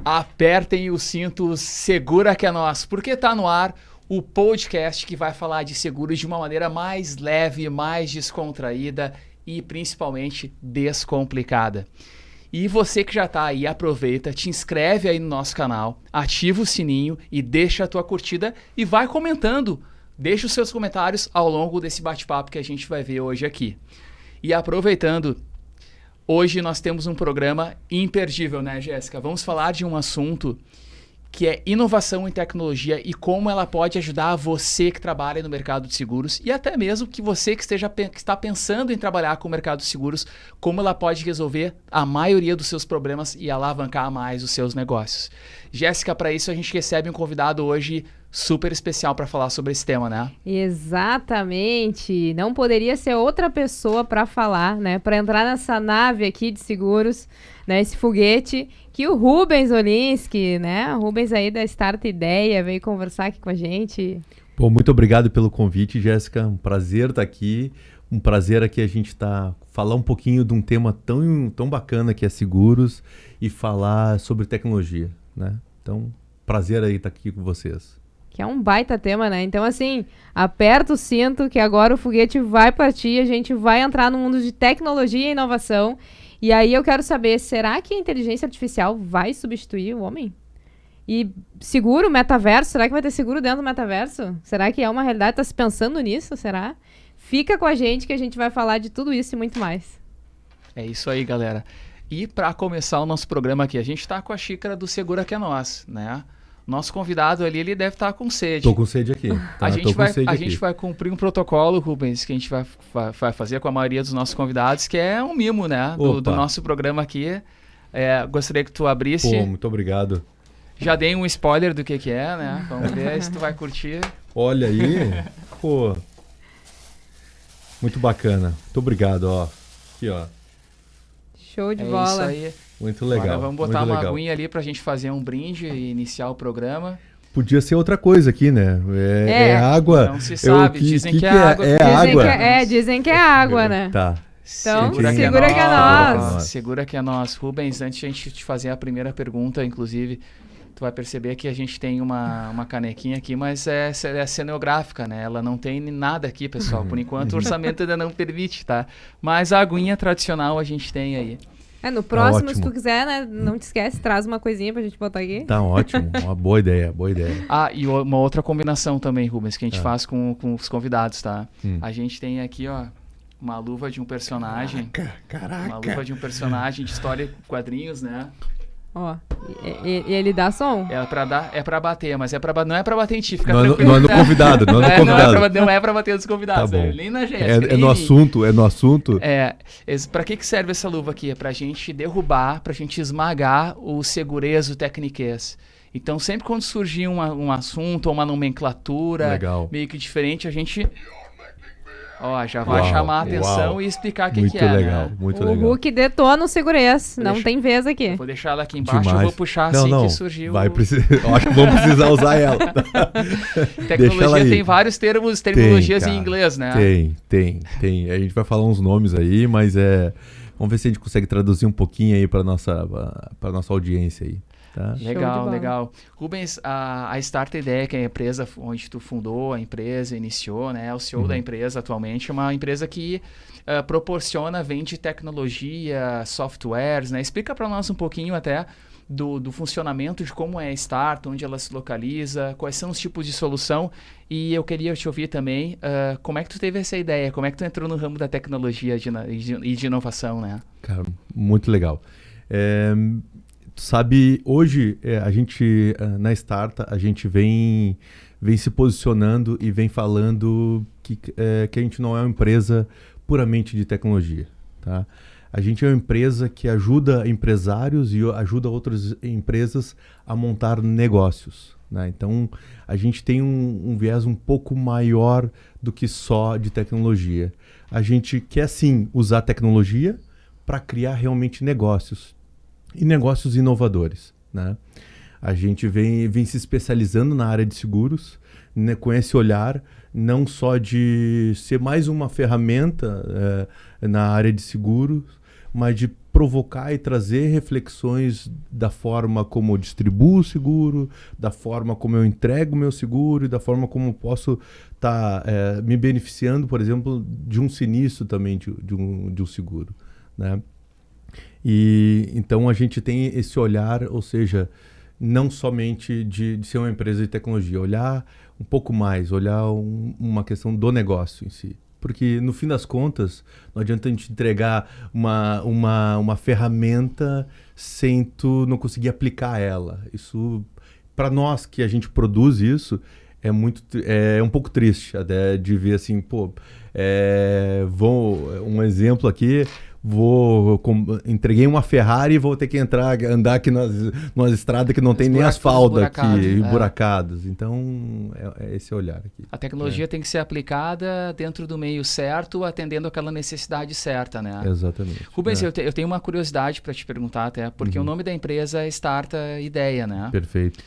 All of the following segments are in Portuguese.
Apertem os cintos, segura que é nosso, porque tá no ar o podcast que vai falar de seguros de uma maneira mais leve, mais descontraída e principalmente descomplicada. E você que já tá aí, aproveita, te inscreve aí no nosso canal, ativa o sininho e deixa a tua curtida e vai comentando. Deixa os seus comentários ao longo desse bate-papo que a gente vai ver hoje aqui. E aproveitando, hoje nós temos um programa imperdível, né, Jéssica? Vamos falar de um assunto que é inovação em tecnologia e como ela pode ajudar você que trabalha no mercado de seguros e até mesmo que você que está pensando em trabalhar com o mercado de seguros, como ela pode resolver a maioria dos seus problemas e alavancar mais os seus negócios. Jéssica, para isso a gente recebe um convidado hoje super especial para falar sobre esse tema, né? Exatamente. Não poderia ser outra pessoa para falar, né? Para entrar nessa nave aqui de seguros, né? Esse foguete que o Rubens Olinski, né? O Rubens aí da Starta Ideia veio conversar aqui com a gente. Pô, muito obrigado pelo convite, Jéssica. Um prazer estar aqui. Um prazer aqui a gente falar um pouquinho de um tema tão bacana que é seguros e falar sobre tecnologia, né? Então, prazer aí estar aqui com vocês. Que é um baita tema, né? Então, assim, aperta o cinto que agora o foguete vai partir, a gente vai entrar no mundo de tecnologia e inovação. E aí eu quero saber, será que a inteligência artificial vai substituir o homem? E seguro, metaverso, será que vai ter seguro dentro do metaverso? Será que é uma realidade? Tá se pensando nisso, será? Fica com a gente que a gente vai falar de tudo isso e muito mais. É isso aí, galera. E para começar o nosso programa aqui, a gente tá com a xícara do Segura que é Nós, né? Nosso convidado ali, ele deve estar com sede. Tô com sede aqui. Tá, a gente vai cumprir um protocolo, Rubens, que a gente vai fazer com a maioria dos nossos convidados, que é um mimo, né? Do nosso programa aqui. Gostaria que tu abrisse. Pô, muito obrigado. Já dei um spoiler do que é, né? Vamos ver se tu vai curtir. Olha aí. Pô. Muito bacana. Muito obrigado, ó. Aqui, ó. Show de bola. Isso aí. Muito legal. Agora vamos botar uma aguinha ali pra gente fazer um brinde e iniciar o programa. Podia ser outra coisa aqui, né? É água. Não se sabe, dizem que é água. Dizem que é água, né? Tá. Então, segura que é nós. Segura que é nós. Rubens, antes de a gente te fazer a primeira pergunta, inclusive, tu vai perceber que a gente tem uma canequinha aqui, mas é cenográfica, né? Ela não tem nada aqui, pessoal. Por enquanto, o orçamento ainda não permite, tá? Mas a aguinha tradicional a gente tem aí. No próximo, se tu quiser, né? Não te esquece, traz uma coisinha pra gente botar aqui. Tá ótimo. Uma boa ideia, boa ideia. E uma outra combinação também, Rubens, que a gente faz com os convidados, tá? A gente tem aqui, ó, uma luva de um personagem. Caraca. Uma luva de um personagem de história com quadrinhos, né? Ó, e ele dá som? É pra bater, mas não é pra bater em ti, fica tranquilo. tranquilo. Não é no convidado, não é no convidado. Não é pra bater nos convidados, tá bom. Nem na Jéssica. É no assunto? Pra que serve essa luva aqui? É pra gente derrubar, pra gente esmagar o segurez, o tecniquez. Então, sempre quando surgir um assunto ou uma nomenclatura meio que diferente, a gente... já vai chamar a atenção e explicar o que é. Legal, né? Muito legal. O Hulk detona o segurez, não tem vez aqui. Eu vou deixar ela aqui embaixo, eu vou puxar que surgiu. Eu acho que vamos precisar usar ela. Tecnologia tem vários terminologias em inglês, né? Tem. A gente vai falar uns nomes aí, mas vamos ver se a gente consegue traduzir um pouquinho aí para nossa audiência aí. Tá? Legal. Rubens, a Starta Ideia, que é a empresa onde tu fundou, a empresa iniciou, né? O CEO da empresa atualmente é uma empresa que vende tecnologia, softwares, né? Explica para nós um pouquinho até do funcionamento, de como é a Starta, onde ela se localiza, quais são os tipos de solução. E eu queria te ouvir também, como é que tu teve essa ideia? Como é que tu entrou no ramo da tecnologia e de inovação, né? Cara, muito legal. Sabe, hoje a gente, na Starta, a gente vem se posicionando e vem falando que a gente não é uma empresa puramente de tecnologia, tá? A gente é uma empresa que ajuda empresários e ajuda outras empresas a montar negócios, né? Então, a gente tem um viés um pouco maior do que só de tecnologia. A gente quer, sim, usar tecnologia para criar realmente negócios. E negócios inovadores, né? A gente vem se especializando na área de seguros, né, com esse olhar não só de ser mais uma ferramenta na área de seguros, mas de provocar e trazer reflexões da forma como eu distribuo o seguro, da forma como eu entrego o meu seguro e da forma como eu posso estar me beneficiando, por exemplo, de um sinistro também de um seguro, né? E então a gente tem esse olhar, ou seja, não somente de ser uma empresa de tecnologia, olhar um pouco mais, olhar uma questão do negócio em si. Porque, no fim das contas, não adianta a gente entregar uma ferramenta sem tu não conseguir aplicar ela. Isso, para nós que a gente produz isso, é um pouco triste até de ver assim, pô, um exemplo aqui, entreguei uma Ferrari e vou ter que andar aqui numa estrada que não tem nem asfalto aqui, buracados. Então, é esse olhar aqui. A tecnologia tem que ser aplicada dentro do meio certo, atendendo aquela necessidade certa, né? Exatamente. Rubens, eu tenho uma curiosidade para te perguntar até, porque o nome da empresa é Starta Ideia, né? Perfeito.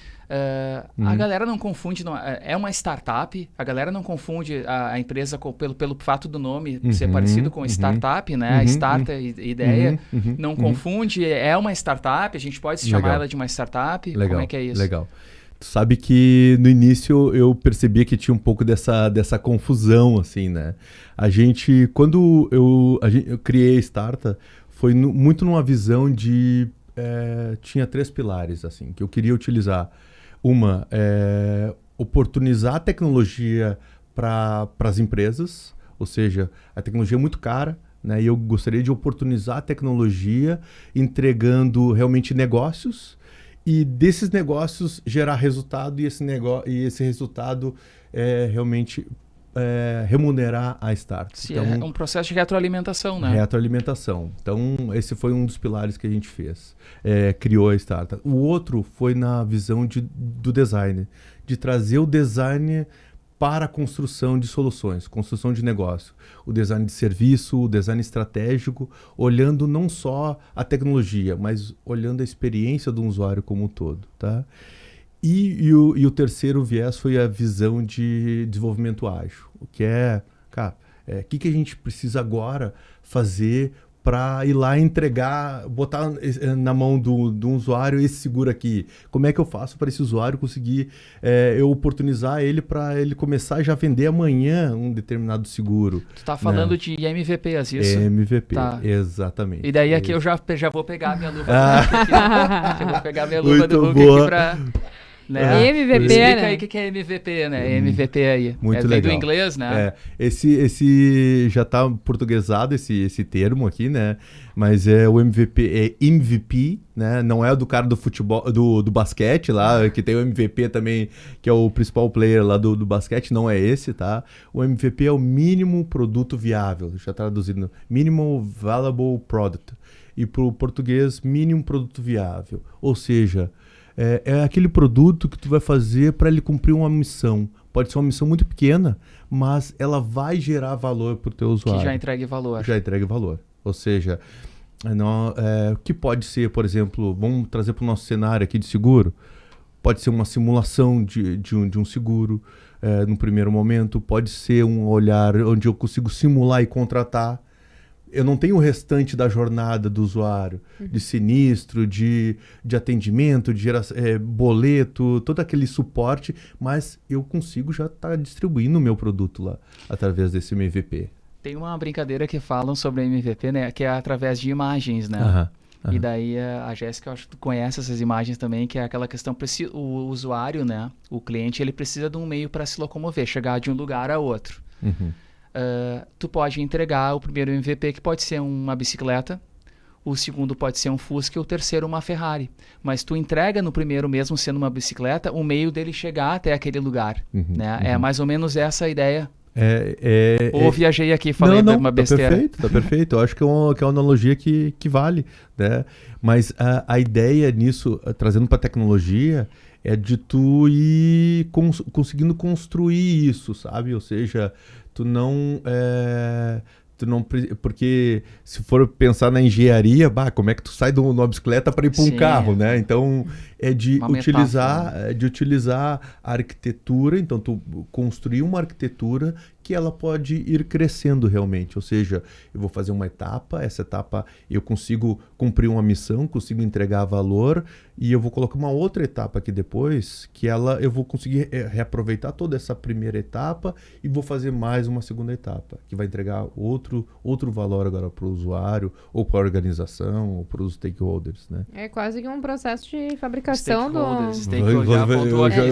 A galera não confunde, é uma startup, a galera não confunde a empresa pelo fato do nome ser parecido com startup, né? Starta Ideia, não confunde, é uma startup, a gente pode chamar ela de uma startup, legal, como é que é isso? Legal. Tu sabe que no início eu percebia que tinha um pouco dessa confusão, assim, né? Quando eu criei a Starta, foi muito numa visão de... tinha 3 pilares, assim, que eu queria utilizar. Uma, oportunizar a tecnologia para as empresas, ou seja, a tecnologia é muito cara, né? E eu gostaria de oportunizar a tecnologia entregando realmente negócios e desses negócios gerar resultado e esse resultado realmente remunerar a Start. Sim, então, é um processo de retroalimentação, né? Retroalimentação. Então, esse foi um dos pilares que a gente fez. Criou a Startup. O outro foi na visão do design, de trazer o design para a construção de soluções, construção de negócio. O design de serviço, o design estratégico, olhando não só a tecnologia, mas olhando a experiência do usuário como um todo, tá? E o terceiro viés foi a visão de desenvolvimento ágil. O que que a gente precisa agora fazer para ir lá entregar, botar na mão do usuário esse seguro aqui? Como é que eu faço para esse usuário conseguir eu oportunizar ele para ele começar a já vender amanhã um determinado seguro? Tu tá falando de MVPs, isso? MVP, tá. Exatamente. E daí aqui eu já vou pegar a minha luva do Hulk aqui. Eu vou pegar a minha luva do Hulk aqui para... Né? MVP, explica né? aí o que é MVP, né? MVP aí. Muito vem legal. do inglês, né? Esse já está portuguesado, esse termo aqui, né? Mas o MVP, né? Não é o do cara do futebol, do basquete lá, que tem o MVP também, que é o principal player lá do basquete, não é esse, tá? O MVP é o mínimo produto viável, já traduzindo, Minimal Valuable Product. E para o português, mínimo produto viável. Ou seja, é aquele produto que tu vai fazer para ele cumprir uma missão. Pode ser uma missão muito pequena, mas ela vai gerar valor para o teu usuário. Que já entregue valor. Já entregue valor. Ou seja, o que pode ser, por exemplo, vamos trazer para o nosso cenário aqui de seguro, pode ser uma simulação de um seguro no primeiro momento, pode ser um olhar onde eu consigo simular e contratar. Eu não tenho o restante da jornada do usuário, de sinistro, de atendimento, de boleto, todo aquele suporte, mas eu consigo já estar distribuindo o meu produto lá, através desse MVP. Tem uma brincadeira que falam sobre MVP, né, que é através de imagens, né? E daí a Jéssica, eu acho que tu conhece essas imagens também, que é aquela questão, o usuário, né, o cliente, ele precisa de um meio para se locomover, chegar de um lugar a outro. Tu pode entregar o primeiro MVP, que pode ser uma bicicleta, o segundo pode ser um Fusca e o terceiro uma Ferrari. Mas tu entrega no primeiro, mesmo sendo uma bicicleta, o meio dele chegar até aquele lugar. Né? É mais ou menos essa a ideia. Ou viajei aqui, falei uma besteira. Tá perfeito. Eu acho que é uma analogia que vale. Né? Mas a ideia nisso, trazendo para a tecnologia, é de tu ir conseguindo construir isso, sabe? Ou seja, tu não... Porque se for pensar na engenharia, como é que tu sai de uma bicicleta para ir para um carro, né? Então, é de Uma utilizar, metáfora. de utilizar a arquitetura, então tu construir uma arquitetura que ela pode ir crescendo realmente, ou seja, eu vou fazer uma etapa, essa etapa eu consigo cumprir uma missão, consigo entregar valor, e eu vou colocar uma outra etapa aqui depois, que eu vou conseguir reaproveitar toda essa primeira etapa e vou fazer mais uma segunda etapa, que vai entregar outro valor agora para o usuário, ou para a organização, ou para os stakeholders, né? É quase que um processo de fabricação Eu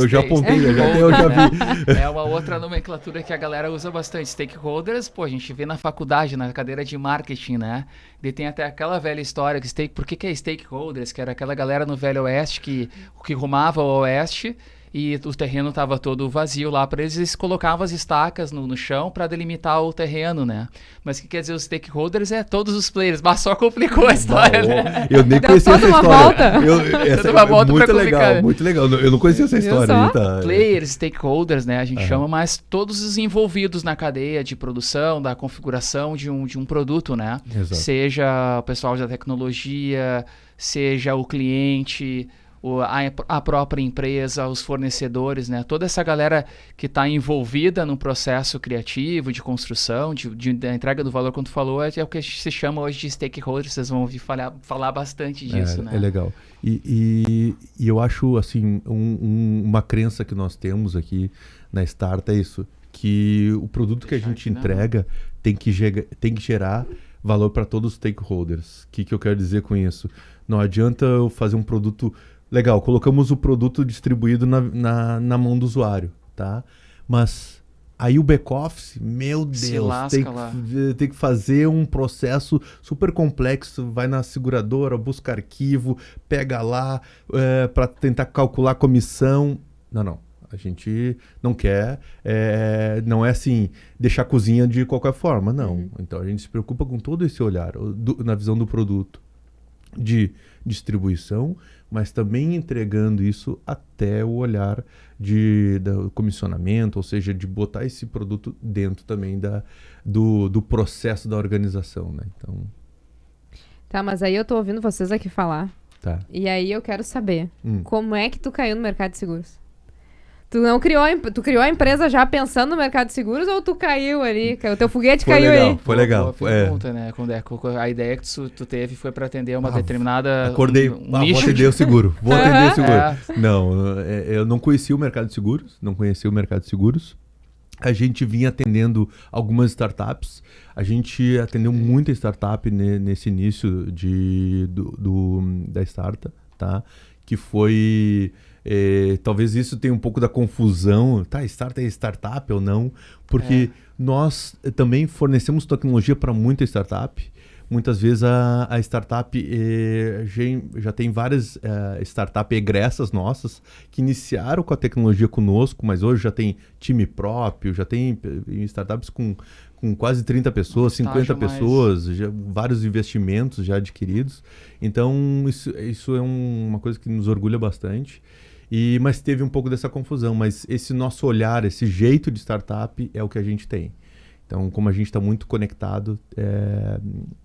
já apontei, eu já vi. É uma outra nomenclatura que a galera usa bastante. Stakeholders, pô, a gente vê na faculdade, na cadeira de marketing, né? E tem até aquela velha história que por que é stakeholders? Que era aquela galera no Velho Oeste que rumava ao Oeste e o terreno estava todo vazio lá para eles colocavam as estacas no chão para delimitar o terreno, né? Mas o que quer dizer os stakeholders é todos os players, mas só complicou a história, né? Eu nem conhecia essa história. Volta. Uma volta muito legal, muito legal. Eu não conhecia essa história. Tá? Players, stakeholders, né? A gente chama, mas todos os envolvidos na cadeia de produção, da configuração de um produto, né? Exato. Seja o pessoal da tecnologia, seja o cliente, a própria empresa, os fornecedores, né? Toda essa galera que está envolvida no processo criativo, de construção, da entrega do valor, como tu falou, é o que se chama hoje de stakeholders. Vocês vão ouvir falar bastante disso, né? É legal. E eu acho, assim, uma crença que nós temos aqui na Starta é isso, que o produto que a gente entrega tem que gerar valor para todos os stakeholders. O que eu quero dizer com isso? Não adianta eu fazer um produto... Legal, colocamos o produto distribuído na mão do usuário, tá? Mas aí o back-office, meu Deus, tem que fazer um processo super complexo, vai na seguradora, busca arquivo, pega lá para tentar calcular a comissão. Não. A gente não quer, não é assim, deixar a cozinha de qualquer forma, não. Então a gente se preocupa com todo esse olhar, na visão do produto, de distribuição, mas também entregando isso até o olhar do comissionamento, ou seja, de botar esse produto dentro também do processo da organização, né? Então... Tá, mas aí eu tô ouvindo vocês aqui falar. Tá. E aí eu quero saber, como é que tu caiu no mercado de seguros? Tu criou a empresa já pensando no mercado de seguros ou tu caiu ali? O teu foguete caiu aí? Foi legal. Boa pergunta, né? A ideia que tu teve foi para atender uma determinada... Acordei, nicho vou atender o seguro. Não, eu não conhecia o mercado de seguros. A gente vinha atendendo algumas startups. A gente atendeu muita startup nesse início da Starta, tá? Que foi... talvez isso tenha um pouco da confusão, tá? Starta é startup ou não? Porque nós também fornecemos tecnologia para muita startup. Muitas vezes a startup já tem várias startups egressas nossas que iniciaram com a tecnologia conosco, mas hoje já tem time próprio, já tem startups com quase 30 pessoas, 50 pessoas, já, vários investimentos já adquiridos. Então isso é uma coisa que nos orgulha bastante. Mas teve um pouco dessa confusão, mas esse nosso olhar, esse jeito de startup é o que a gente tem. Então, como a gente está muito conectado,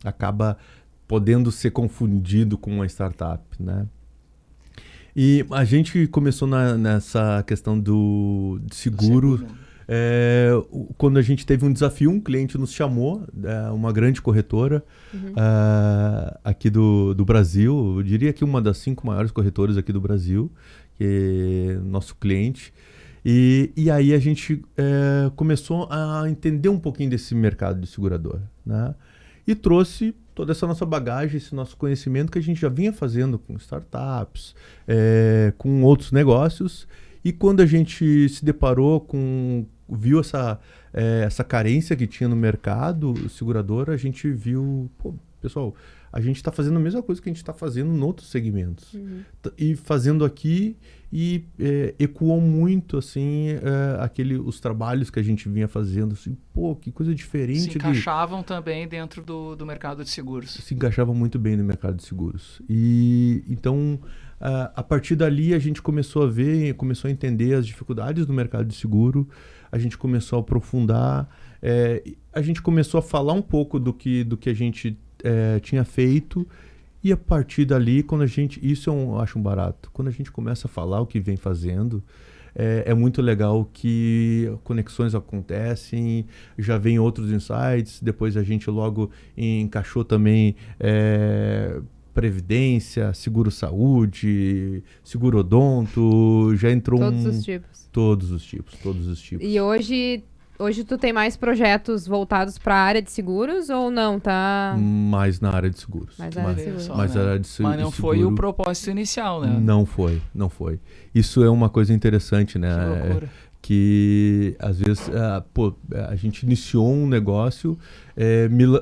acaba podendo ser confundido com uma startup, né? E a gente começou nessa questão do seguro. Quando a gente teve um desafio, um cliente nos chamou, uma grande corretora aqui do Brasil, eu diria que uma das 5 maiores corretoras aqui do Brasil, que é nosso cliente. E aí a gente começou a entender um pouquinho desse mercado de seguradora, né? E trouxe toda essa nossa bagagem, esse nosso conhecimento que a gente já vinha fazendo com startups, com outros negócios. E quando a gente se deparou viu essa carência que tinha no mercado seguradora, a gente viu, pessoal, a gente está fazendo a mesma coisa que a gente está fazendo em outros segmentos. E fazendo aqui, ecoou muito, assim, os trabalhos que a gente vinha fazendo, assim, que coisa diferente. Se encaixavam também dentro do mercado de seguros. Se encaixavam muito bem no mercado de seguros. E então, a partir dali, a gente começou a entender as dificuldades do mercado de seguro, a gente começou a aprofundar, a gente começou a falar um pouco do que a gente tinha feito, E a partir dali, isso eu acho um barato. Quando a gente começa a falar o que vem fazendo, é muito legal que conexões acontecem, já vem outros insights, depois a gente logo encaixou também previdência, seguro-saúde, seguro-odonto, já entrou Todos os tipos. Todos os tipos. E hoje tu tem mais projetos voltados para a área de seguros ou não? Tá Mais na área de seguros. mais na área de seguros. Mais na área de Mas não foi o propósito inicial, né? Não foi. Isso é uma coisa interessante, né? Que loucura. Que às vezes a gente iniciou um negócio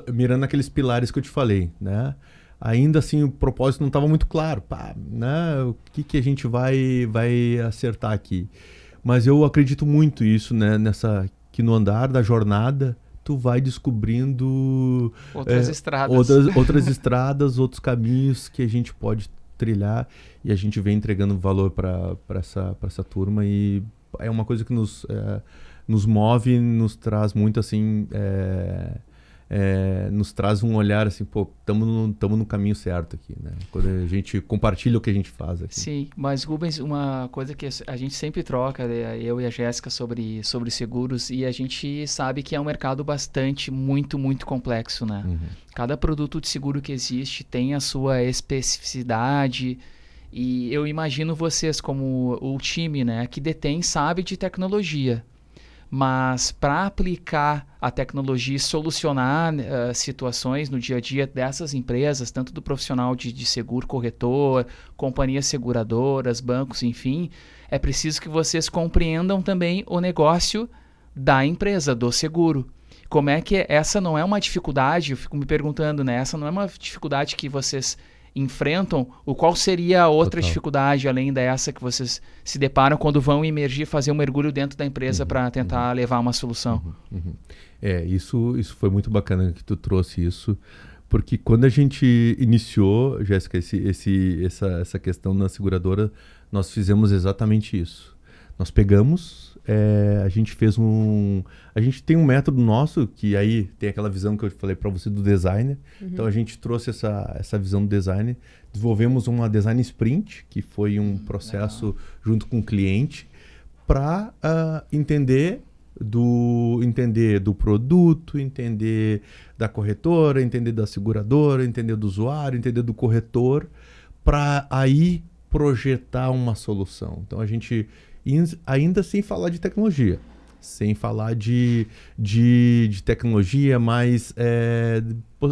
mirando aqueles pilares que eu te falei, né? Ainda assim o propósito não estava muito claro, né? O que a gente vai acertar aqui? Mas eu acredito muito isso, né? Que no andar da jornada tu vai descobrindo outras estradas, outras estradas, outros caminhos que a gente pode trilhar, e a gente vem entregando valor para essa turma, e é uma coisa que nos move, nos traz muito assim, nos traz um olhar assim, pô, estamos no caminho certo aqui, né? Quando a gente compartilha o que a gente faz aqui. Sim, mas Rubens, uma coisa que a gente sempre troca, eu e a Jéssica, sobre seguros, e a gente sabe que é um mercado muito, muito complexo, né? Uhum. Cada produto de seguro que existe tem a sua especificidade, e eu imagino vocês como o time, né, que sabe de tecnologia. Mas para aplicar a tecnologia e solucionar situações no dia a dia dessas empresas, tanto do profissional de seguro, corretor, companhias seguradoras, bancos, enfim, é preciso que vocês compreendam também o negócio da empresa, do seguro. Como é que essa não é uma dificuldade, eu fico me perguntando, né? Essa não é uma dificuldade que vocês enfrentam? Qual seria a outra dificuldade além dessa que vocês se deparam quando vão emergir, fazer um mergulho dentro da empresa para tentar levar uma solução? Isso foi muito bacana que tu trouxe isso, porque quando a gente iniciou, Jéssica, essa questão na seguradora, nós fizemos exatamente isso. Nós pegamos, a gente fez a gente tem um método nosso, que aí tem aquela visão que eu falei para você do designer. Então a gente trouxe essa visão do designer, desenvolvemos uma design sprint, que foi um processo junto com o cliente, para entender do produto, entender da corretora, entender da seguradora, entender do usuário, entender do corretor, para aí projetar uma solução. Então a gente, ainda sem falar de tecnologia, sem falar de tecnologia, mas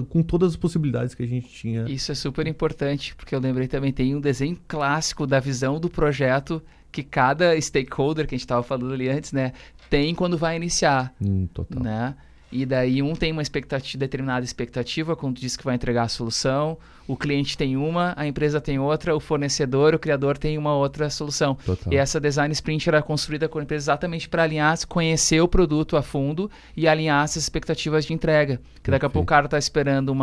com todas as possibilidades que a gente tinha. Isso é super importante, porque eu lembrei também, tem um desenho clássico da visão do projeto que cada stakeholder, que a gente estava falando ali antes, né, tem quando vai iniciar. Total. Né? E daí um tem uma determinada expectativa, quando diz que vai entregar a solução, o cliente tem uma, a empresa tem outra, o fornecedor, o criador tem uma outra solução. Total. E essa design sprint era construída com a empresa exatamente para alinhar, conhecer o produto a fundo e alinhar essas expectativas de entrega. Que daqui a pouco o cara está esperando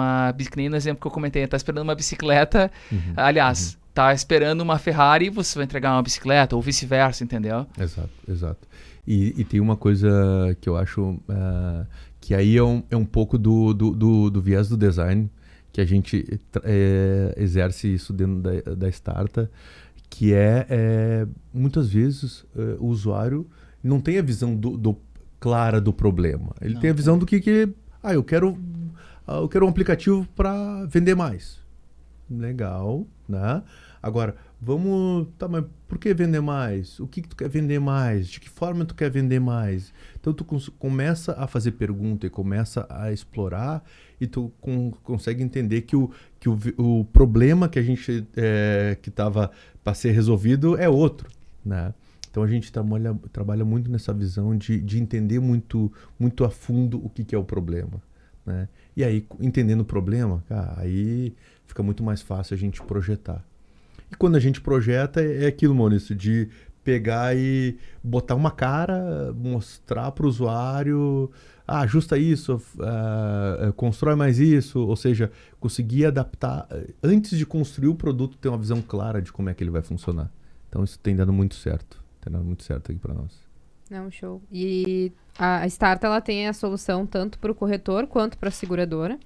que nem no exemplo que eu comentei, está esperando uma bicicleta, aliás, está esperando uma Ferrari e você vai entregar uma bicicleta, ou vice-versa, entendeu? Exato. E tem uma coisa que eu acho que aí é um pouco do viés do design, que a gente exerce isso dentro da startup, que muitas vezes o usuário não tem a visão clara do problema. Ele tem a visão do que eu quero um aplicativo para vender mais. Legal, né? Agora, mas por que vender mais? O que tu quer vender mais? De que forma tu quer vender mais? Então tu começa a fazer pergunta e começa a explorar, e tu consegue entender que o problema que a gente que estava para ser resolvido é outro, né? Então a gente trabalha muito nessa visão de entender muito, muito a fundo o que é o problema, né? E aí, entendendo o problema, aí fica muito mais fácil a gente projetar. E quando a gente projeta, é aquilo, Maurício, de pegar e botar uma cara, mostrar para o usuário, ajusta isso, constrói mais isso, ou seja, conseguir adaptar, antes de construir o produto, ter uma visão clara de como é que ele vai funcionar. Então isso tem dado muito certo, aqui para nós. Não, show. E a Starta, ela tem a solução tanto para o corretor quanto para a seguradora.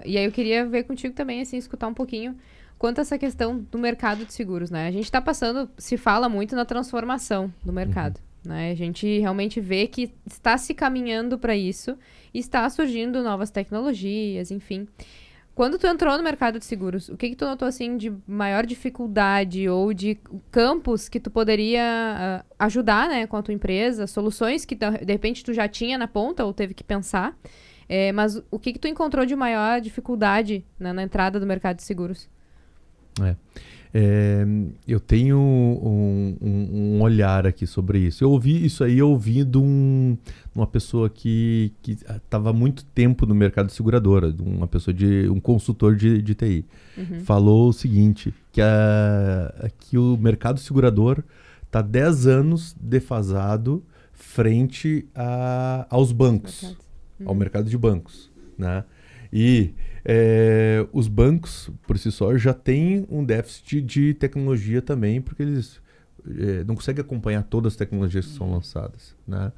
E aí eu queria ver contigo também, assim, escutar um pouquinho quanto a essa questão do mercado de seguros, né? A gente está passando, se fala muito na transformação do mercado, né? A gente realmente vê que está se caminhando para isso, e está surgindo novas tecnologias, enfim. Quando tu entrou no mercado de seguros, o que tu notou, assim, de maior dificuldade ou de campos que tu poderia ajudar, né, com a tua empresa, soluções que, de repente, tu já tinha na ponta ou teve que pensar, mas o que tu encontrou de maior dificuldade, né, na entrada do mercado de seguros? Eu tenho um olhar aqui sobre isso. Eu ouvi isso aí ouvindo uma pessoa que estava há muito tempo no mercado de seguradora, uma pessoa um consultor de TI. Falou o seguinte, que o mercado segurador está 10 anos defasado frente aos bancos, ao mercado de bancos, né? E os bancos, por si só, já têm um déficit de tecnologia também, porque eles não conseguem acompanhar todas as tecnologias que são lançadas, né?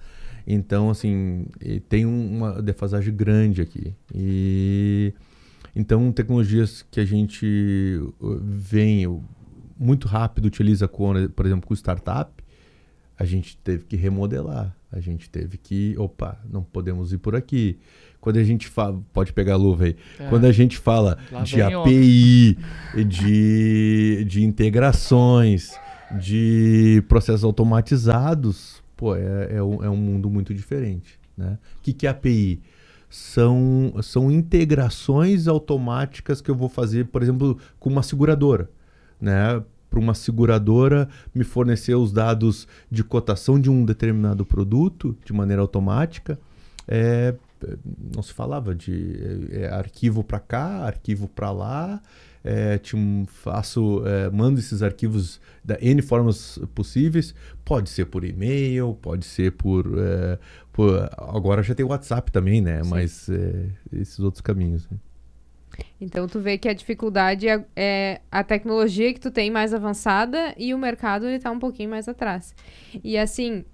Então, assim, tem uma defasagem grande aqui. Então, tecnologias que a gente muito rápido utiliza, por exemplo, com startup, a gente teve que remodelar. A gente teve que, não podemos ir por aqui. Quando a gente fala, pode pegar a luva aí, quando a gente fala de API, de integrações, de processos automatizados, é um mundo muito diferente, né? O que é API? São integrações automáticas que eu vou fazer, por exemplo, com uma seguradora, né? Para uma seguradora me fornecer os dados de cotação de um determinado produto de maneira automática. Não se falava de arquivo para cá, arquivo para lá. Mando esses arquivos da N formas possíveis. Pode ser por e-mail, pode ser por agora já tem o WhatsApp também, né? Sim. Mas esses outros caminhos, né? Então, tu vê que a dificuldade é a tecnologia que tu tem mais avançada e o mercado ele tá um pouquinho mais atrás. E assim,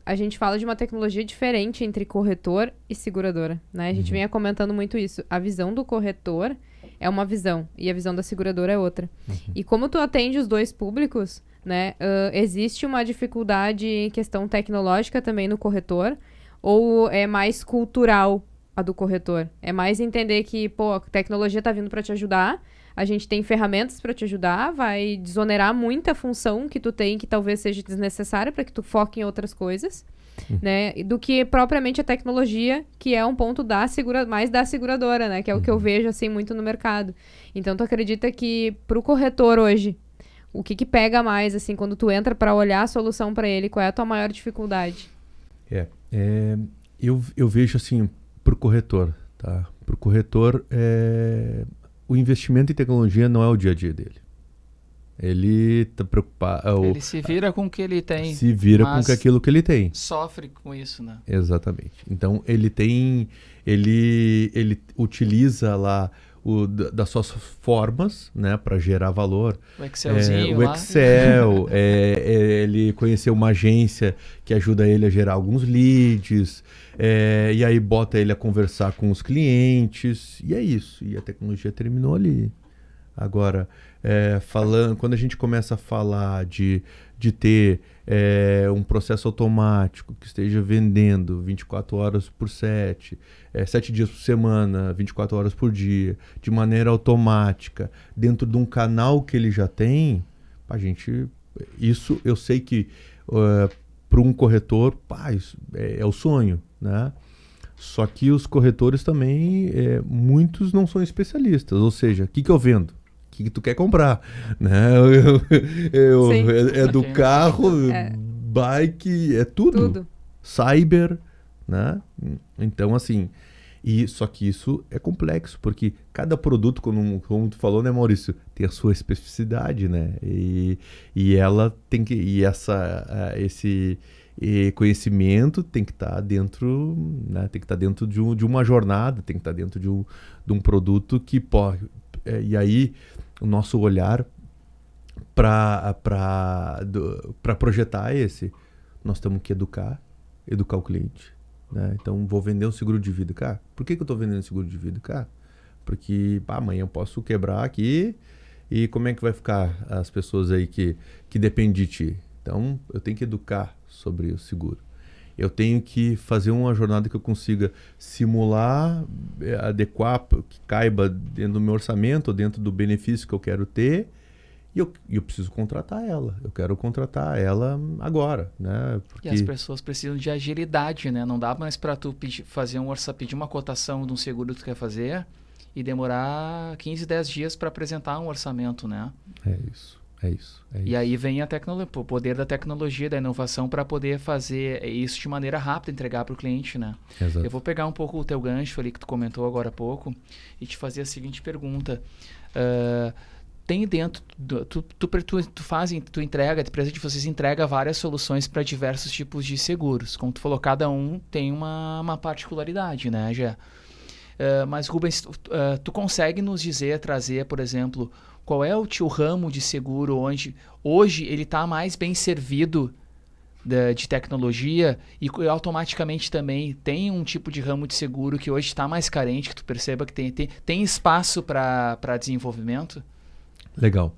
a gente fala de uma tecnologia diferente entre corretor e seguradora, né? A gente vinha comentando muito isso. A visão do corretor é uma visão e a visão da seguradora é outra. E como tu atende os dois públicos, né? Existe uma dificuldade em questão tecnológica também no corretor ou é mais cultural a do corretor? É mais entender que, a tecnologia tá vindo para te ajudar, a gente tem ferramentas para te ajudar, vai desonerar muita função que tu tem que talvez seja desnecessária para que tu foque em outras coisas, né? Do que propriamente a tecnologia, que é um ponto mais da seguradora, né? Que é o que eu vejo, assim, muito no mercado. Então, tu acredita que pro corretor hoje, o que pega mais, assim, quando tu entra para olhar a solução para ele, qual é a tua maior dificuldade? Eu vejo, assim, para o corretor, tá? Para o corretor, o investimento em tecnologia não é o dia a dia dele. Ele está preocupado... Ele se vira com o que ele tem. Se vira com aquilo que ele tem. Sofre com isso, né? Exatamente. Então, ele utiliza lá das suas formas, né, para gerar valor. O Excelzinho o Excel, ele conheceu uma agência que ajuda ele a gerar alguns leads, e aí bota ele a conversar com os clientes, e é isso. E a tecnologia terminou ali. Agora, quando a gente começa a falar de ter um processo automático que esteja vendendo 24 horas por 7, 7 dias por semana, 24 horas por dia, de maneira automática, dentro de um canal que ele já tem, isso eu sei que para um corretor, isso é o sonho, né? Só que os corretores também, muitos não são especialistas, ou seja, o que eu vendo? O que tu quer comprar, né? Do carro, bike, tudo. Cyber, né? Então, assim, só que isso é complexo, porque cada produto, como tu falou, né, Maurício, tem a sua especificidade, né? E ela tem que... esse conhecimento tem que estar dentro, né? Tem que estar dentro de uma jornada, tem que estar dentro de um produto que pode... e aí, o nosso olhar para projetar nós temos que educar o cliente, né? Então, vou vender um seguro de vida. Cara, por que eu estou vendendo seguro de vida? Cara, porque amanhã eu posso quebrar aqui e como é que vai ficar as pessoas aí que dependem de ti? Então, eu tenho que educar sobre o seguro. Eu tenho que fazer uma jornada que eu consiga simular, adequar, que caiba dentro do meu orçamento, dentro do benefício que eu quero ter. E eu preciso contratar ela. Eu quero contratar ela agora, né? E as pessoas precisam de agilidade, né? Não dá mais para tu pedir uma cotação de um seguro que tu quer fazer e demorar 15, 10 dias para apresentar um orçamento, né? É isso. E aí vem o poder da tecnologia, da inovação para poder fazer isso de maneira rápida, entregar para o cliente, né? Exato. Eu vou pegar um pouco o teu gancho ali que tu comentou agora há pouco e te fazer a seguinte pergunta. Tem dentro, tu entrega, a empresa de vocês entrega várias soluções para diversos tipos de seguros. Como tu falou, cada um tem uma particularidade, né, Gé? Mas, Rubens, tu consegue nos trazer, por exemplo, qual é o teu ramo de seguro onde hoje ele está mais bem servido de tecnologia e automaticamente também tem um tipo de ramo de seguro que hoje está mais carente, que tu perceba que tem espaço para desenvolvimento? Legal.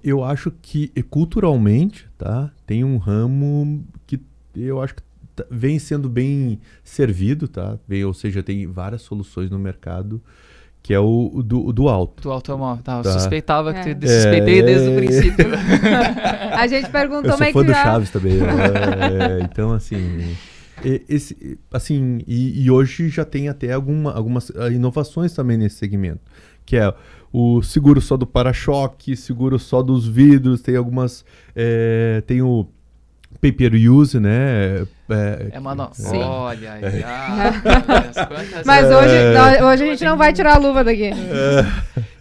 Eu acho que culturalmente, tá, tem um ramo que eu acho que vem sendo bem servido, tá? Ou seja, tem várias soluções no mercado, que é o do auto. Do automóvel. Tá, eu Tá. suspeitava que tu suspeitei desde o princípio. A gente perguntou Eu sou como é fã que do já... Chaves também. Então, assim... E hoje já tem até algumas inovações também nesse segmento, que é o seguro só do para-choque, seguro só dos vidros, tem algumas... tem o pay-per-use, né? Sim. Olha, Mas hoje a gente não vai tirar a luva daqui.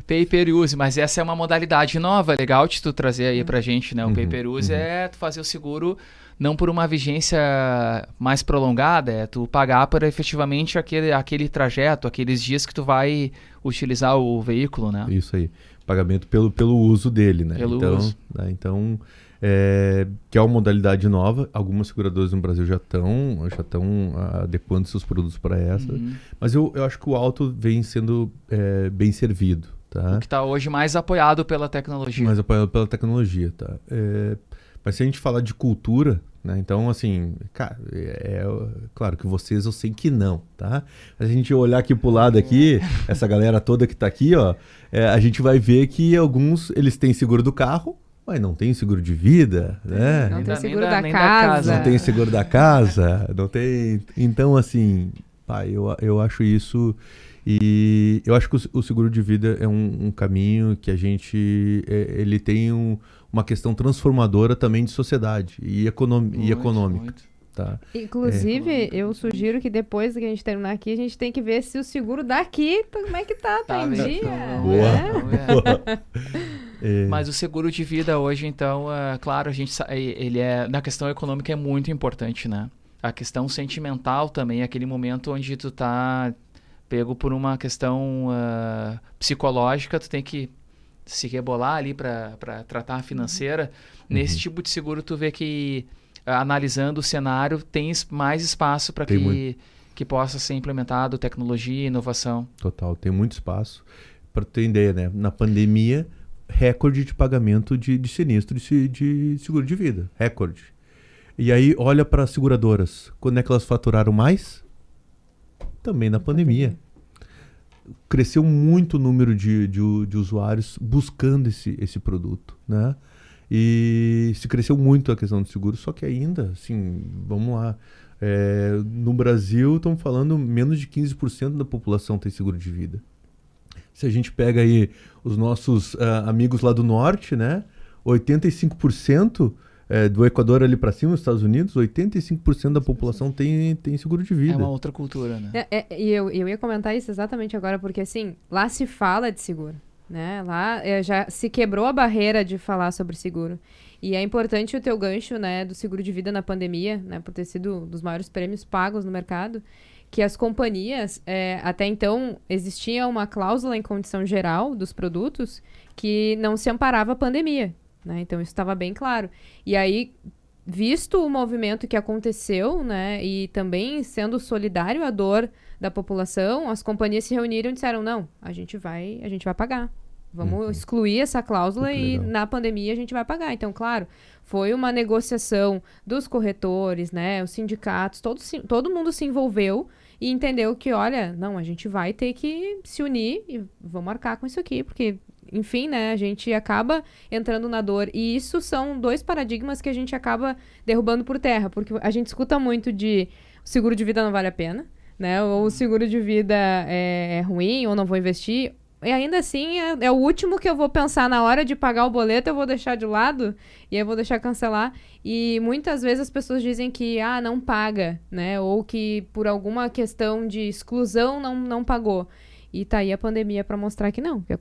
Pay-per-use, mas essa é uma modalidade nova, legal de tu trazer aí pra gente, né? O pay-per-use é tu fazer o seguro não por uma vigência mais prolongada, é tu pagar por efetivamente aquele trajeto, aqueles dias que tu vai utilizar o veículo, né? Isso aí, pagamento pelo uso dele, né? Uso. Né? Então, que é uma modalidade nova, algumas seguradoras no Brasil já estão adequando seus produtos para essa, mas eu acho que o auto vem sendo bem servido. Tá? O que está hoje mais apoiado pela tecnologia. Mais apoiado pela tecnologia, tá? Mas se a gente falar de cultura, né? Então, assim, cara, claro que vocês eu sei que não, tá? Mas a gente olhar aqui pro lado aqui, essa galera toda que tá aqui, ó, a gente vai ver que alguns, eles têm seguro do carro, mas não tem seguro de vida, né? Não tem seguro da casa. Não tem seguro da casa, não tem... Então, assim, pai, eu acho isso... E eu acho que o seguro de vida é um caminho que a gente... ele tem uma questão transformadora também de sociedade e econômica. Muito. Tá? Inclusive, eu sugiro que depois que a gente terminar aqui, a gente tem que ver se o seguro daqui, como é que tá em dia. Boa. Mas o seguro de vida hoje, então, claro, a gente ele na questão econômica é muito importante, né? A questão sentimental também, aquele momento onde tu tá pego por uma questão psicológica, tu tem que se rebolar ali para tratar a financeira. Nesse tipo de seguro, tu vê que, analisando o cenário, tem mais espaço para que possa ser implementado tecnologia e inovação. Total, tem muito espaço. Para ter ideia, né? Na pandemia, recorde de pagamento de sinistro de seguro de vida. Recorde. E aí, olha para as seguradoras. Quando é que elas faturaram mais? Também na pandemia. Cresceu muito o número de usuários buscando esse produto, né? E se cresceu muito a questão do seguro, só que ainda, assim, vamos lá, no Brasil estamos falando menos de 15% da população tem seguro de vida. Se a gente pega aí os nossos amigos lá do norte, né? 85%... do Equador ali para cima, nos Estados Unidos, 85% da população tem seguro de vida. É uma outra cultura, né? E eu ia comentar isso exatamente agora, porque assim, lá se fala de seguro, né? Lá já se quebrou a barreira de falar sobre seguro. E é importante o teu gancho, né, do seguro de vida na pandemia, né, por ter sido um dos maiores prêmios pagos no mercado, que as companhias, até então, existia uma cláusula em condição geral dos produtos que não se amparava a pandemia. Né? Então, isso estava bem claro. E aí, visto o movimento que aconteceu, né, e também sendo solidário à dor da população, as companhias se reuniram e disseram, não, a gente vai pagar. Vamos excluir essa cláusula e na pandemia a gente vai pagar. Então, claro, foi uma negociação dos corretores, né, os sindicatos, todo mundo se envolveu e entendeu que, olha, não, a gente vai ter que se unir e vamos marcar com isso aqui, porque, enfim, né, a gente acaba entrando na dor. E isso são 2 paradigmas que a gente acaba derrubando por terra, porque a gente escuta muito de o seguro de vida não vale a pena, né, ou o seguro de vida é ruim, ou não vou investir. E ainda assim, é o último que eu vou pensar na hora de pagar o boleto, eu vou deixar de lado e eu vou deixar cancelar. E muitas vezes as pessoas dizem que, não paga, né? Ou que por alguma questão de exclusão não pagou. E tá aí a pandemia para mostrar que não, que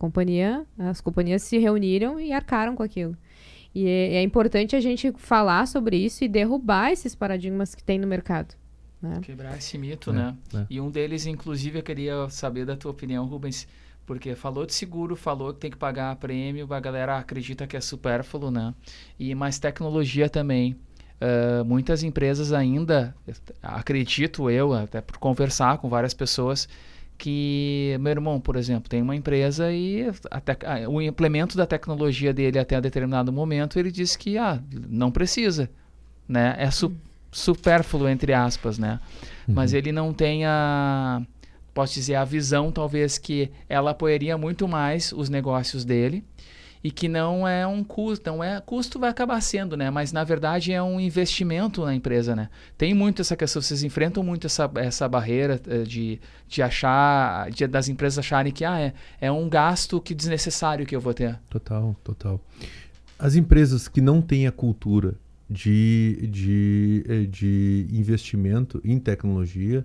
as companhias se reuniram e arcaram com aquilo. E é importante a gente falar sobre isso e derrubar esses paradigmas que tem no mercado. Né? Quebrar esse mito, né? E um deles, inclusive, eu queria saber da tua opinião, Rubens, porque falou de seguro, falou que tem que pagar prêmio, a galera acredita que é supérfluo, né? E mais tecnologia também. Muitas empresas ainda, acredito eu, até por conversar com várias pessoas, que meu irmão, por exemplo, tem uma empresa e o implemento da tecnologia dele até determinado momento, ele diz que não precisa, né? É supérfluo, entre aspas, né? Mas ele não tem posso dizer, a visão talvez que ela apoiaria muito mais os negócios dele e que não é um custo, custo vai acabar sendo, né? Mas na verdade é um investimento na empresa, né? Tem muito essa questão, vocês enfrentam muito essa barreira de das empresas acharem que é um gasto desnecessário que eu vou ter. Total. As empresas que não têm a cultura de investimento em tecnologia,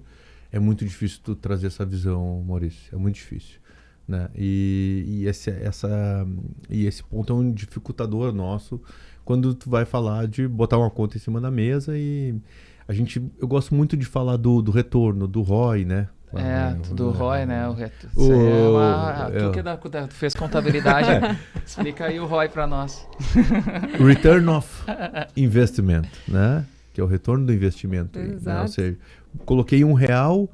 é muito difícil tu trazer essa visão, Maurício. É muito difícil, né? E esse ponto é um dificultador nosso quando tu vai falar de botar uma conta em cima da mesa e eu gosto muito de falar do retorno, do ROI, né? Do ROI, né? Tu que fez contabilidade, explica aí o ROI para nós. Return of Investment, né? Que é o retorno do investimento. Exato. Né? Ou seja, coloquei R$1,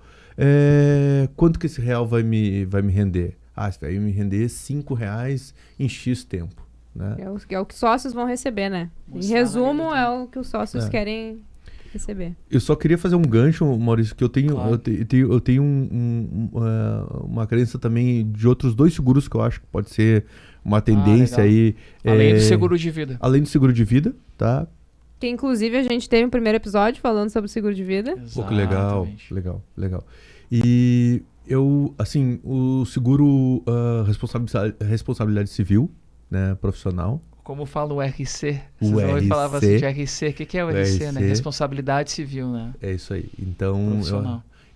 quanto que esse real vai me render? Isso vai me render R$5 em X tempo. Né? É o que sócios vão receber, né? Em resumo, é o que os sócios querem receber. Eu só queria fazer um gancho, Maurício, que eu tenho, claro. eu tenho uma crença também de outros 2 seguros que eu acho que pode ser uma tendência aí. Além do seguro de vida. Além do seguro de vida, tá? Que inclusive a gente teve um primeiro episódio falando sobre seguro de vida. Pô, que legal. E o seguro responsabilidade civil, né, profissional. Como fala o RC? Vocês falavam bastante de RC. O que é o RC, né? Responsabilidade civil, né? É isso aí. Então,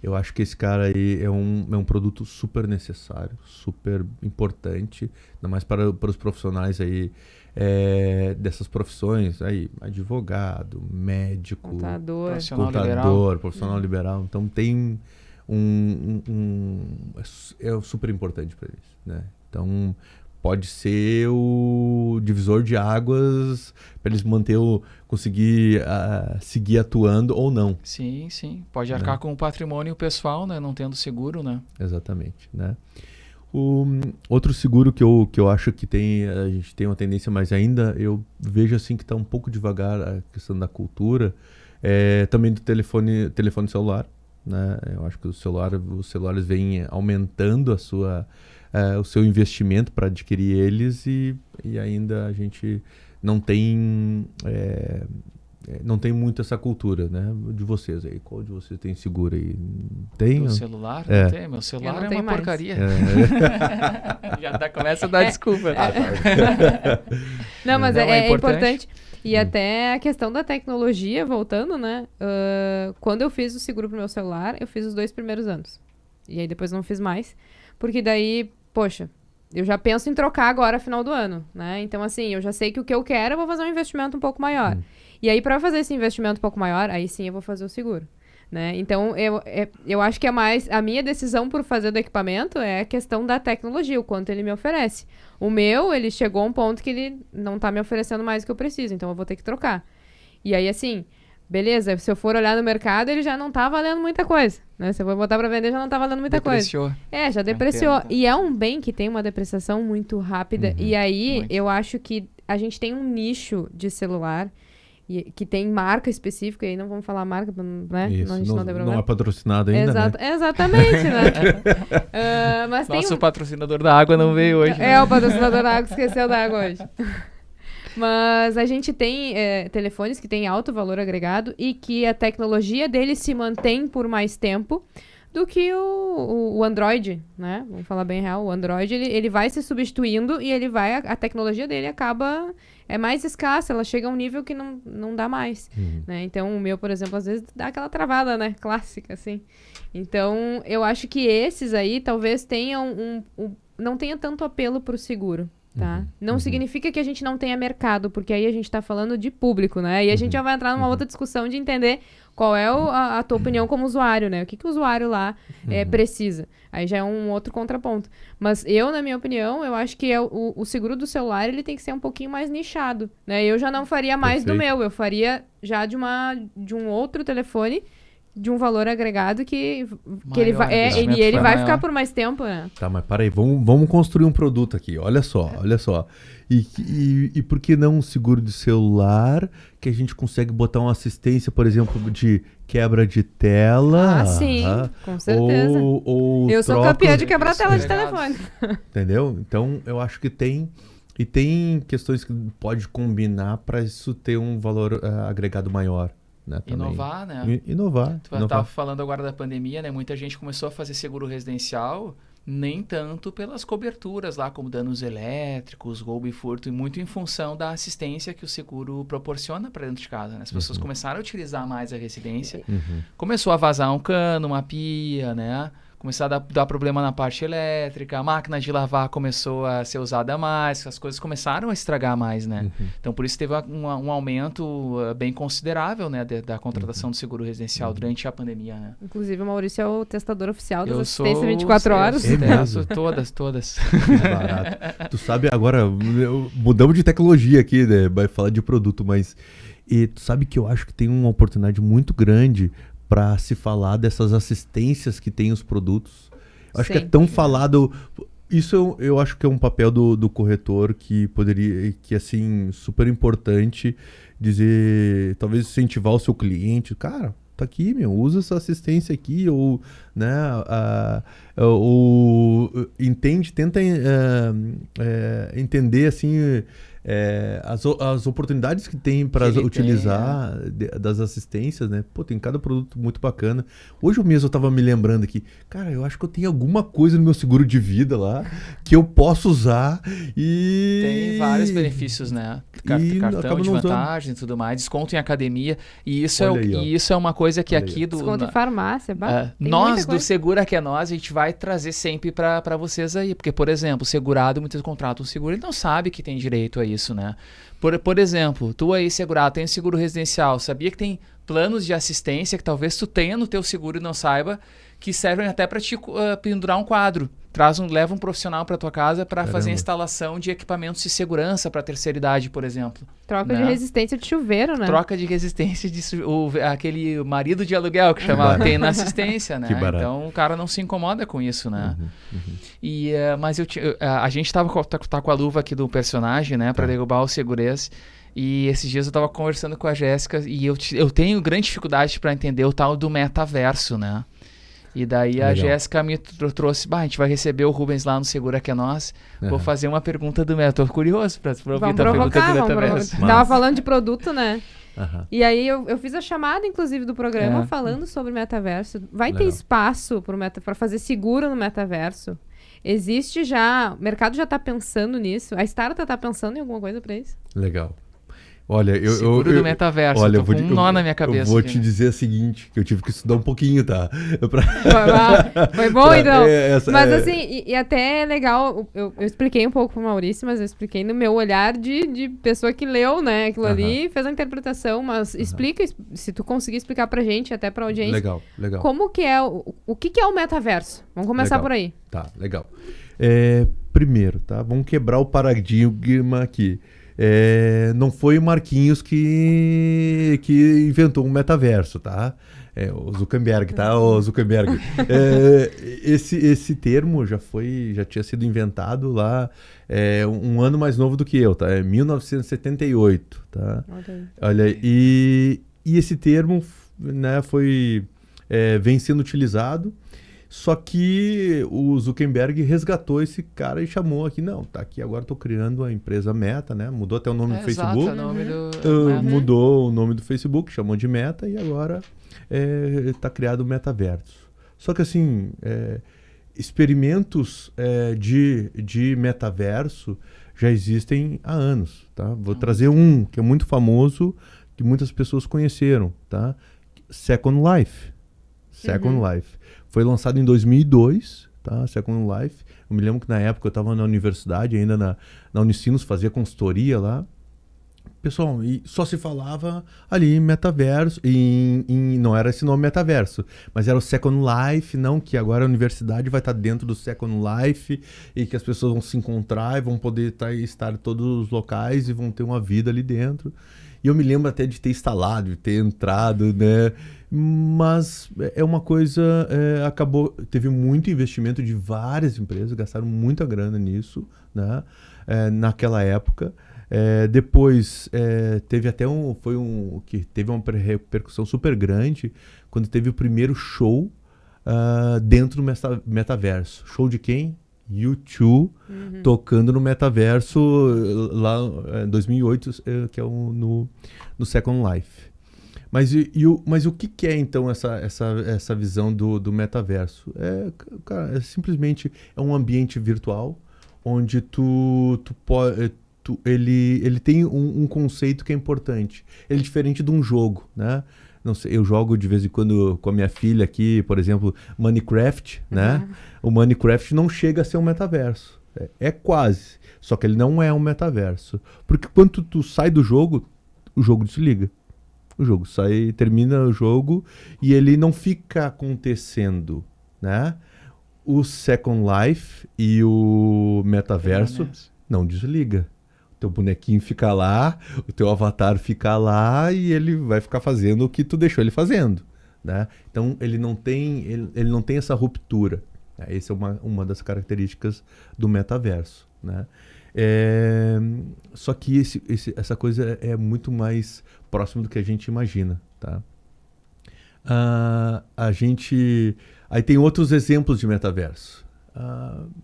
eu acho que esse cara aí é um produto super necessário, super importante, ainda mais para os profissionais aí dessas profissões, aí, advogado, médico, contador, profissional liberal. Então tem é super importante para eles, né? Então pode ser o divisor de águas para eles conseguir seguir atuando ou não. Sim. Pode arcar com o patrimônio pessoal, né? Não tendo seguro, né? Exatamente, né? Outro seguro que eu acho que a gente tem uma tendência, mas ainda eu vejo assim que está um pouco devagar a questão da cultura, também do telefone celular, né? Eu acho que os celulares vêm aumentando o seu investimento para adquirir eles e ainda a gente não tem muito essa cultura, né? De vocês aí. Qual de vocês tem seguro aí? Tem? Meu celular? Não tem. Meu celular é uma porcaria. Já começa a dar desculpa. Não, mas é importante. E até a questão da tecnologia, voltando, né? Quando eu fiz o seguro pro meu celular, eu fiz os 2 primeiros anos. E aí depois não fiz mais. Porque daí, poxa, eu já penso em trocar agora, final do ano, né? Então, assim, eu já sei que o que eu quero, eu vou fazer um investimento um pouco maior. E aí, para fazer esse investimento um pouco maior, aí sim eu vou fazer o seguro, né? Então, eu acho que a minha decisão por fazer do equipamento é a questão da tecnologia, o quanto ele me oferece. O meu, ele chegou a um ponto que ele não tá me oferecendo mais o que eu preciso, então eu vou ter que trocar. E aí, assim, beleza, se eu for olhar no mercado, ele já não tá valendo muita coisa, né? Se eu for botar pra vender, já não tá valendo muita Depreciou. coisa. Já depreciou. Entendo. E é um bem que tem uma depreciação muito rápida. E aí, Muito. eu acho que a gente tem um nicho de celular que tem marca específica, e aí não vamos falar marca, né? Isso, A gente não tem problema. não é patrocinado ainda, né? Exatamente, né? Mas tem Nosso patrocinador da água não veio hoje. né? o patrocinador da água esqueceu da água hoje. Mas a gente tem telefones que têm alto valor agregado e que a tecnologia deles se mantém por mais tempo do que o Android, né? Vamos falar bem real. O Android, ele vai se substituindo e a tecnologia dele é mais escassa, ela chega a um nível que não dá mais, né? Então, o meu, por exemplo, às vezes dá aquela travada, né? Clássica, assim. Então, eu acho que esses aí talvez tenham não tenha tanto apelo pro seguro. Tá? Não significa que a gente não tenha mercado, porque aí a gente tá falando de público, né? E a gente já vai entrar numa outra discussão de entender qual é a tua opinião como usuário, né? O que o usuário lá precisa. Aí já é um outro contraponto. Mas eu, na minha opinião, eu acho que o seguro do celular, ele tem que ser um pouquinho mais nichado, né? Eu já não faria mais do meu, eu faria já de um outro telefone de um valor agregado que ele vai ficar por mais tempo, né? Tá, mas peraí, vamos construir um produto aqui. Olha só. E por que não um seguro de celular que a gente consegue botar uma assistência, por exemplo, de quebra de tela? Sim, com certeza. Eu sou campeã de quebrar tela de telefone. Entendeu? Então, eu acho que tem... E tem questões que pode combinar para isso ter um valor agregado maior. Né, inovar, né? Inovar. Tu estava falando agora da pandemia, né? Muita gente começou a fazer seguro residencial, nem tanto pelas coberturas lá, como danos elétricos, roubo e furto, e muito em função da assistência que o seguro proporciona para dentro de casa, né? As pessoas começaram a utilizar mais a residência, começou a vazar um cano, uma pia, né? Começou a dar problema na parte elétrica, a máquina de lavar começou a ser usada mais, as coisas começaram a estragar mais, né? Então, por isso teve um aumento bem considerável, né, da contratação do seguro residencial durante a pandemia, né? Inclusive, o Maurício é o testador oficial das assistências 24 horas. É mesmo? Todas. Barato. Tu sabe, agora, mudamos de tecnologia aqui, né? Vai falar de produto, mas... E tu sabe que eu acho que tem uma oportunidade muito grande para se falar dessas assistências que tem os produtos. Eu acho que é tão falado... Isso eu acho que é um papel do corretor que poderia... Que, assim, super importante dizer... Talvez incentivar o seu cliente. Cara, tá aqui, usa essa assistência aqui. Ou, né... Tenta entender, assim... as oportunidades que tem para utilizar das assistências, né? Pô, tem cada produto muito bacana. Hoje mesmo eu tava me lembrando aqui, cara, eu acho que eu tenho alguma coisa no meu seguro de vida lá que eu posso usar e... Tem vários benefícios, né? Cartão de vantagem e tudo mais, desconto em academia, e isso é uma coisa que aqui do... Desconto em farmácia, nós do Segura Que É Nós, a gente vai trazer sempre para vocês aí, porque, por exemplo, o segurado, muitos contratam um seguro, ele não sabe que tem direito a isso, né? Por exemplo, tu aí segurado, tem um seguro residencial, sabia que tem planos de assistência que talvez tu tenha no teu seguro e não saiba, que servem até para te pendurar um quadro. Leva um profissional para tua casa para fazer a instalação de equipamentos de segurança para terceira idade, por exemplo. Troca de resistência de chuveiro, né? Troca de resistência de aquele marido de aluguel que chamava, tem na assistência, né? Então o cara não se incomoda com isso, né? E, mas a gente tá com a luva aqui do personagem, né? Para derrubar o segurez. E esses dias eu tava conversando com a Jéssica e eu tenho grande dificuldade para entender o tal do metaverso, né? E daí a Jéssica me trouxe, a gente vai receber o Rubens lá no Segura Que É Nós. Vou fazer uma pergunta do metaverso. Tô curioso pra ouvir a pergunta do metaverso. Tava falando de produto, né? E aí eu fiz a chamada, inclusive, do programa falando sobre metaverso. Vai ter espaço para fazer seguro no metaverso? Existe já, o mercado já tá pensando nisso. A startup tá pensando em alguma coisa para isso? Legal. Olha, seguro do metaverso, eu tô com um nó na minha cabeça. Eu vou te dizer o seguinte, que eu tive que estudar um pouquinho, tá? Foi bom, então. Mas assim, e até é legal, eu expliquei um pouco pro Maurício, mas eu expliquei no meu olhar de pessoa que leu, né, aquilo ali, fez a interpretação, mas explica, se tu conseguir explicar pra gente, até pra audiência. Legal. Como que é, o que é o metaverso? Vamos começar por aí. Tá, legal. Primeiro, tá? Vamos quebrar o paradigma aqui. não foi o Marquinhos que inventou um metaverso, tá? O Zuckerberg, tá? O Zuckerberg. Esse termo já tinha sido inventado lá um ano mais novo do que eu, tá? É 1978, tá? Olha, e esse termo, né, vem sendo utilizado, só que o Zuckerberg resgatou esse cara e chamou aqui, não, tá aqui, agora estou criando a empresa Meta, né? Mudou até o nome do Facebook. Exato, o nome do mudou o nome do Facebook, chamou de Meta e agora está criado o metaverso. Só que assim, experimentos de metaverso já existem há anos, tá? Vou trazer um que é muito famoso, que muitas pessoas conheceram, tá? Second Life. Second Life. Foi lançado em 2002, tá? Second Life. Eu me lembro que na época eu estava na universidade, ainda na Unicinos, fazia consultoria lá. Pessoal, e só se falava ali em metaverso, não era esse nome metaverso, mas era o Second Life, não, que agora a universidade vai estar dentro do Second Life e que as pessoas vão se encontrar e vão poder estar em todos os locais e vão ter uma vida ali dentro. E eu me lembro até de ter instalado, de ter entrado, né? Mas é uma coisa, teve muito investimento de várias empresas, gastaram muita grana nisso, né? Naquela época. Depois teve até que teve uma repercussão super grande quando teve o primeiro show dentro do metaverso. Show de quem? U2 tocando no metaverso lá em 2008, que é no Second Life. Mas o que é então essa visão do metaverso? Cara, simplesmente um ambiente virtual onde ele tem um conceito que é importante. Ele é diferente de um jogo, né? Não sei, eu jogo de vez em quando com a minha filha aqui, por exemplo, Minecraft, né? O Minecraft não chega a ser um metaverso. É quase. Só que ele não é um metaverso. Porque quando tu sai do jogo, o jogo desliga. O jogo sai, termina o jogo e ele não fica acontecendo, né? O Second Life e o metaverso não desliga. Teu bonequinho fica lá, o teu avatar fica lá e ele vai ficar fazendo o que tu deixou ele fazendo, né? Então ele não tem essa ruptura, né? Essa é uma das características do metaverso, né? Só que essa coisa é muito mais próximo do que a gente imagina, tá? Aí tem outros exemplos de metaverso.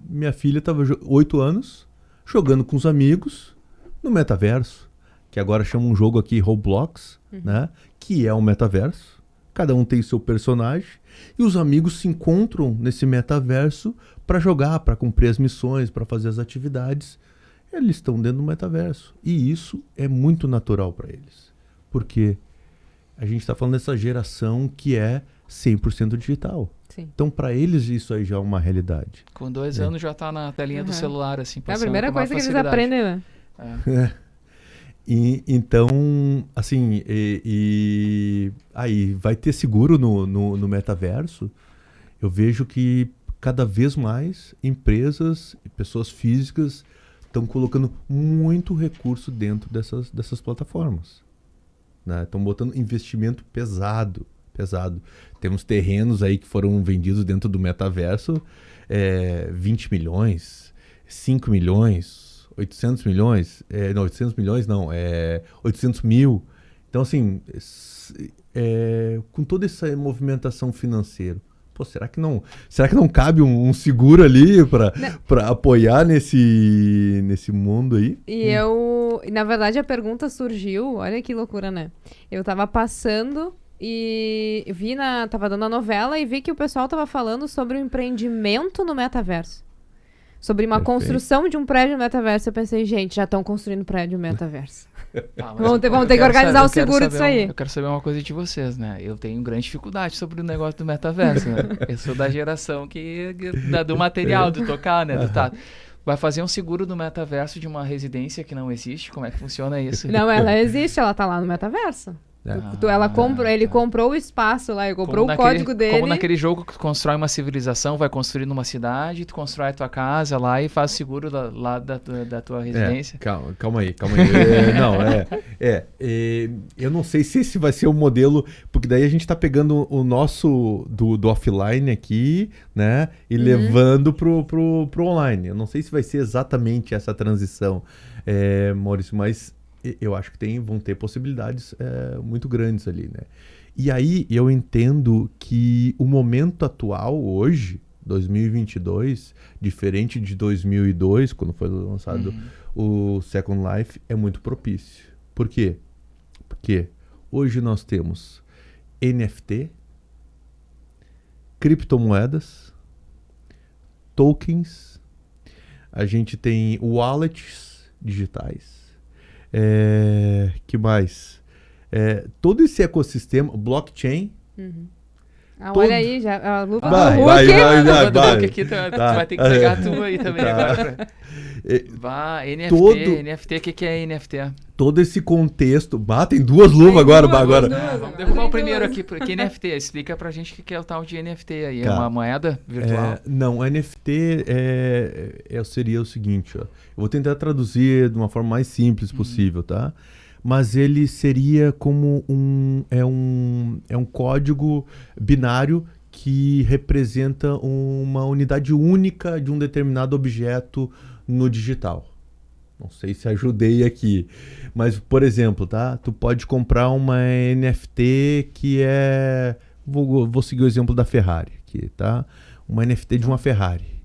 Minha filha estava 8 anos jogando com os amigos no metaverso, que agora chama um jogo aqui Roblox, né? Que é um metaverso. Cada um tem seu personagem e os amigos se encontram nesse metaverso para jogar, para cumprir as missões, para fazer as atividades. Eles estão dentro do metaverso e isso é muito natural para eles, porque a gente está falando dessa geração que é 100% digital. Sim. Então, para eles, isso aí já é uma realidade. Com 2 anos já está na telinha do celular, assim, É a primeira coisa que eles aprendem, né? Então, assim, aí vai ter seguro no metaverso. Eu vejo que cada vez mais empresas e pessoas físicas estão colocando muito recurso dentro dessas plataformas, né? Estão botando investimento pesado. Temos terrenos aí que foram vendidos dentro do metaverso, 20 milhões, 5 milhões, 800 milhões, não, 800 milhões não, 800 mil. Então, assim, com toda essa movimentação financeira, será que não cabe um seguro ali para apoiar nesse mundo aí? E na verdade, a pergunta surgiu, olha que loucura, né? Eu tava passando e tava dando a novela e vi que o pessoal tava falando sobre o empreendimento no metaverso. Sobre uma construção de um prédio no metaverso. Eu pensei, gente, já estão construindo prédio no metaverso. Vamos ter que organizar o seguro disso aí. Eu quero saber uma coisa de vocês, né? Eu tenho grande dificuldade sobre o negócio do metaverso, né? Eu sou da geração do material, do tocar, né? Do tato. Vai fazer um seguro do metaverso de uma residência que não existe? Como é que funciona isso? Não, ela existe, ela tá lá no metaverso. né? Ele comprou o espaço lá, ele comprou o código dele. Como naquele jogo que tu constrói uma civilização, vai construir numa cidade, tu constrói a tua casa lá e faz seguro lá da tua residência. Calma aí. Eu não sei se esse vai ser o modelo, porque daí a gente tá pegando o nosso do offline aqui, né, e levando pro online. Eu não sei se vai ser exatamente essa transição, Maurício, mas eu acho que vão ter possibilidades muito grandes ali, né? E aí eu entendo que o momento atual hoje, 2022, diferente de 2002, quando foi lançado o Second Life, é muito propício. Por quê? Porque hoje nós temos NFT, criptomoedas, tokens, a gente tem wallets digitais, que mais? Todo esse ecossistema, blockchain. Olha aí, já, a lupa vai, do Hulk. Vai. Aqui, tu vai ter que pegar a tua aí também agora. NFT, o que é NFT? Todo esse contexto. Tem duas luvas agora. Vamos derrubar o primeiro aqui, porque NFT, explica pra gente o que é o tal de NFT aí. É uma moeda virtual? Não, NFT seria o seguinte, ó. Eu vou tentar traduzir de uma forma mais simples possível, tá? Mas ele seria como um código binário que representa uma unidade única de um determinado objeto no digital. Não sei se ajudei aqui, mas, por exemplo, tá? Tu pode comprar uma NFT que vou seguir o exemplo da Ferrari aqui, tá? Uma NFT de uma Ferrari.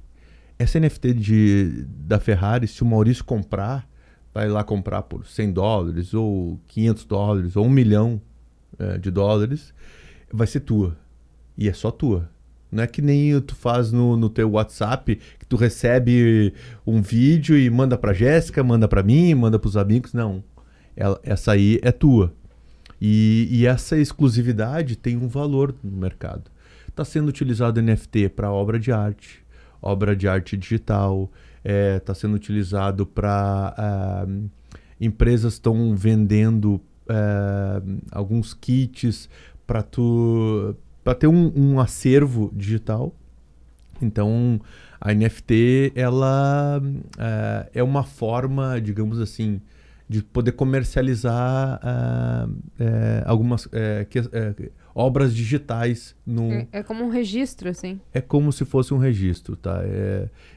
Essa NFT da Ferrari, se o Maurício comprar, vai lá comprar por $100 ou $500 ou $1 milhão de dólares, vai ser tua. E é só tua. Não é que nem tu faz no teu WhatsApp, que tu recebe um vídeo e manda pra Jéssica, manda pra mim, manda pros amigos. Não. Essa aí é tua. E essa exclusividade tem um valor no mercado. Está sendo utilizado NFT para obra de arte digital. Está sendo utilizado para empresas estão vendendo alguns kits para ter um acervo digital. Então a NFT ela é uma forma, digamos assim, de poder comercializar algumas obras digitais. É como um registro, assim. É como se fosse um registro, tá?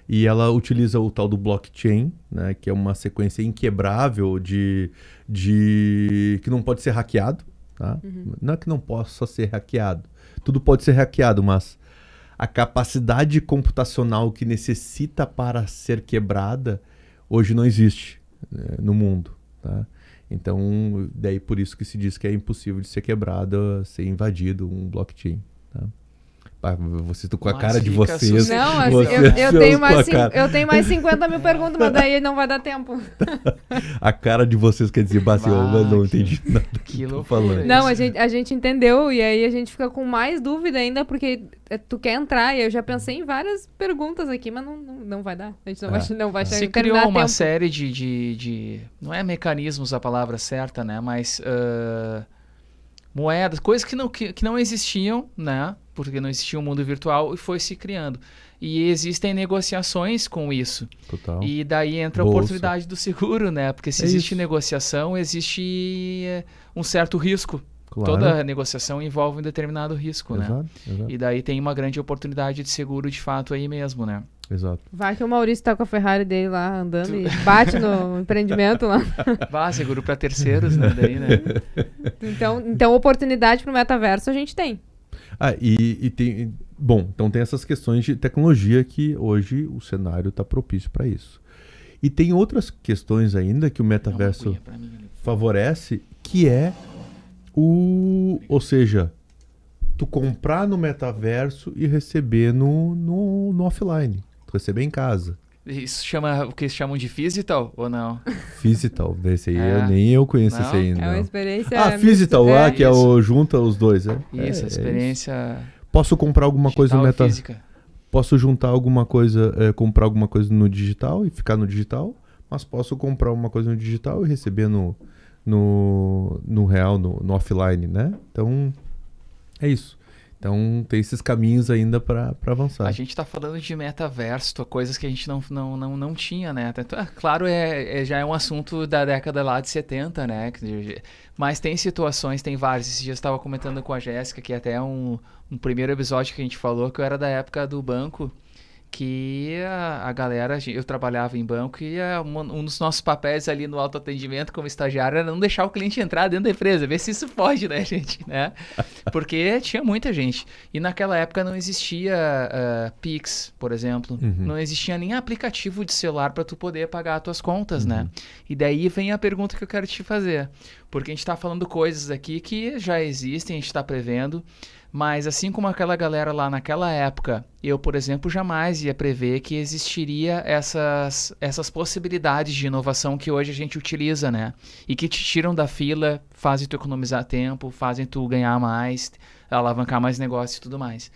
E ela utiliza o tal do blockchain, né? Que é uma sequência inquebrável que não pode ser hackeado, tá? Não é que não possa ser hackeado. Tudo pode ser hackeado, mas a capacidade computacional que necessita para ser quebrada hoje não existe no mundo, tá? Então, daí por isso que se diz que é impossível de ser quebrado, ser invadido um blockchain, tá? Vocês estão com a cara de vocês. Não, eu tenho mais 50 mil perguntas, mas daí não vai dar tempo. A cara de vocês quer dizer, mas eu não entendi nada que tô falando. Não, a gente entendeu e aí a gente fica com mais dúvida ainda, porque tu quer entrar e eu já pensei em várias perguntas aqui, mas não vai dar. A gente não vai Se criou uma série de não é mecanismos a palavra certa, né? Mas moedas, coisas que não existiam, né? Porque não existia um mundo virtual e foi se criando. E existem negociações com isso. Total. E daí entra a oportunidade do seguro, né? Porque se existe negociação, existe um certo risco. Claro. Toda negociação envolve um determinado risco, Exato. E daí tem uma grande oportunidade de seguro de fato aí mesmo, né? Exato. Vai que o Maurício tá com a Ferrari dele lá andando e bate no empreendimento lá. Seguro para terceiros, né? Daí, né? Então oportunidade pro metaverso a gente tem. E tem... Bom, então tem essas questões de tecnologia que hoje o cenário está propício para isso. E tem outras questões ainda que o metaverso favorece, que é ou seja, tu comprar no metaverso e receber no offline. Tu receber em casa. Isso chama o que chamam de physical ou não? Physical, esse aí nem eu conheço esse aí. É uma experiência. Physical, que junta os dois. Isso, experiência. Posso comprar alguma coisa no metaverso? Física. Posso juntar alguma coisa, comprar alguma coisa no digital e ficar no digital, mas posso comprar uma coisa no digital e receber no no real, no offline, né? Então, é isso. Então, tem esses caminhos ainda para avançar. A gente está falando de metaverso, coisas que a gente não tinha, né? Claro, já é um assunto da década lá de 70, né? Mas tem situações, tem várias. Esses dias eu estava comentando com a Jéssica, que até um primeiro episódio que a gente falou, que eu era da época do banco, que a galera, eu trabalhava em banco e um dos nossos papéis ali no autoatendimento como estagiário era não deixar o cliente entrar dentro da empresa, ver se isso pode, né, gente, né? Porque tinha muita gente. E naquela época não existia Pix, por exemplo. Não existia nem aplicativo de celular para tu poder pagar as tuas contas, né? E daí vem a pergunta que eu quero te fazer. Porque a gente está falando coisas aqui que já existem, a gente está prevendo. Mas assim como aquela galera lá naquela época, eu, por exemplo, jamais ia prever que existiria essas possibilidades de inovação que hoje a gente utiliza, né? E que te tiram da fila, fazem tu economizar tempo, fazem tu ganhar mais, alavancar mais negócio e tudo mais.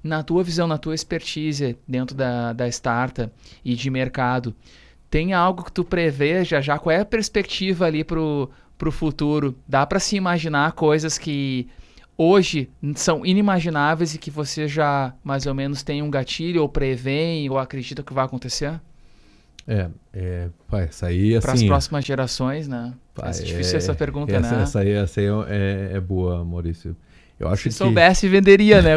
Na tua visão, na tua expertise dentro da startup e de mercado, tem algo que tu prevê já? Qual é a perspectiva ali pro futuro? Dá para se imaginar coisas que hoje são inimagináveis e que você já mais ou menos tem um gatilho ou prevêem ou acredita que vai acontecer? Essa aí assim... Para as próximas gerações, né? É difícil essa pergunta, né? Essa aí é boa, Maurício. Eu acho Se soubesse, venderia, né?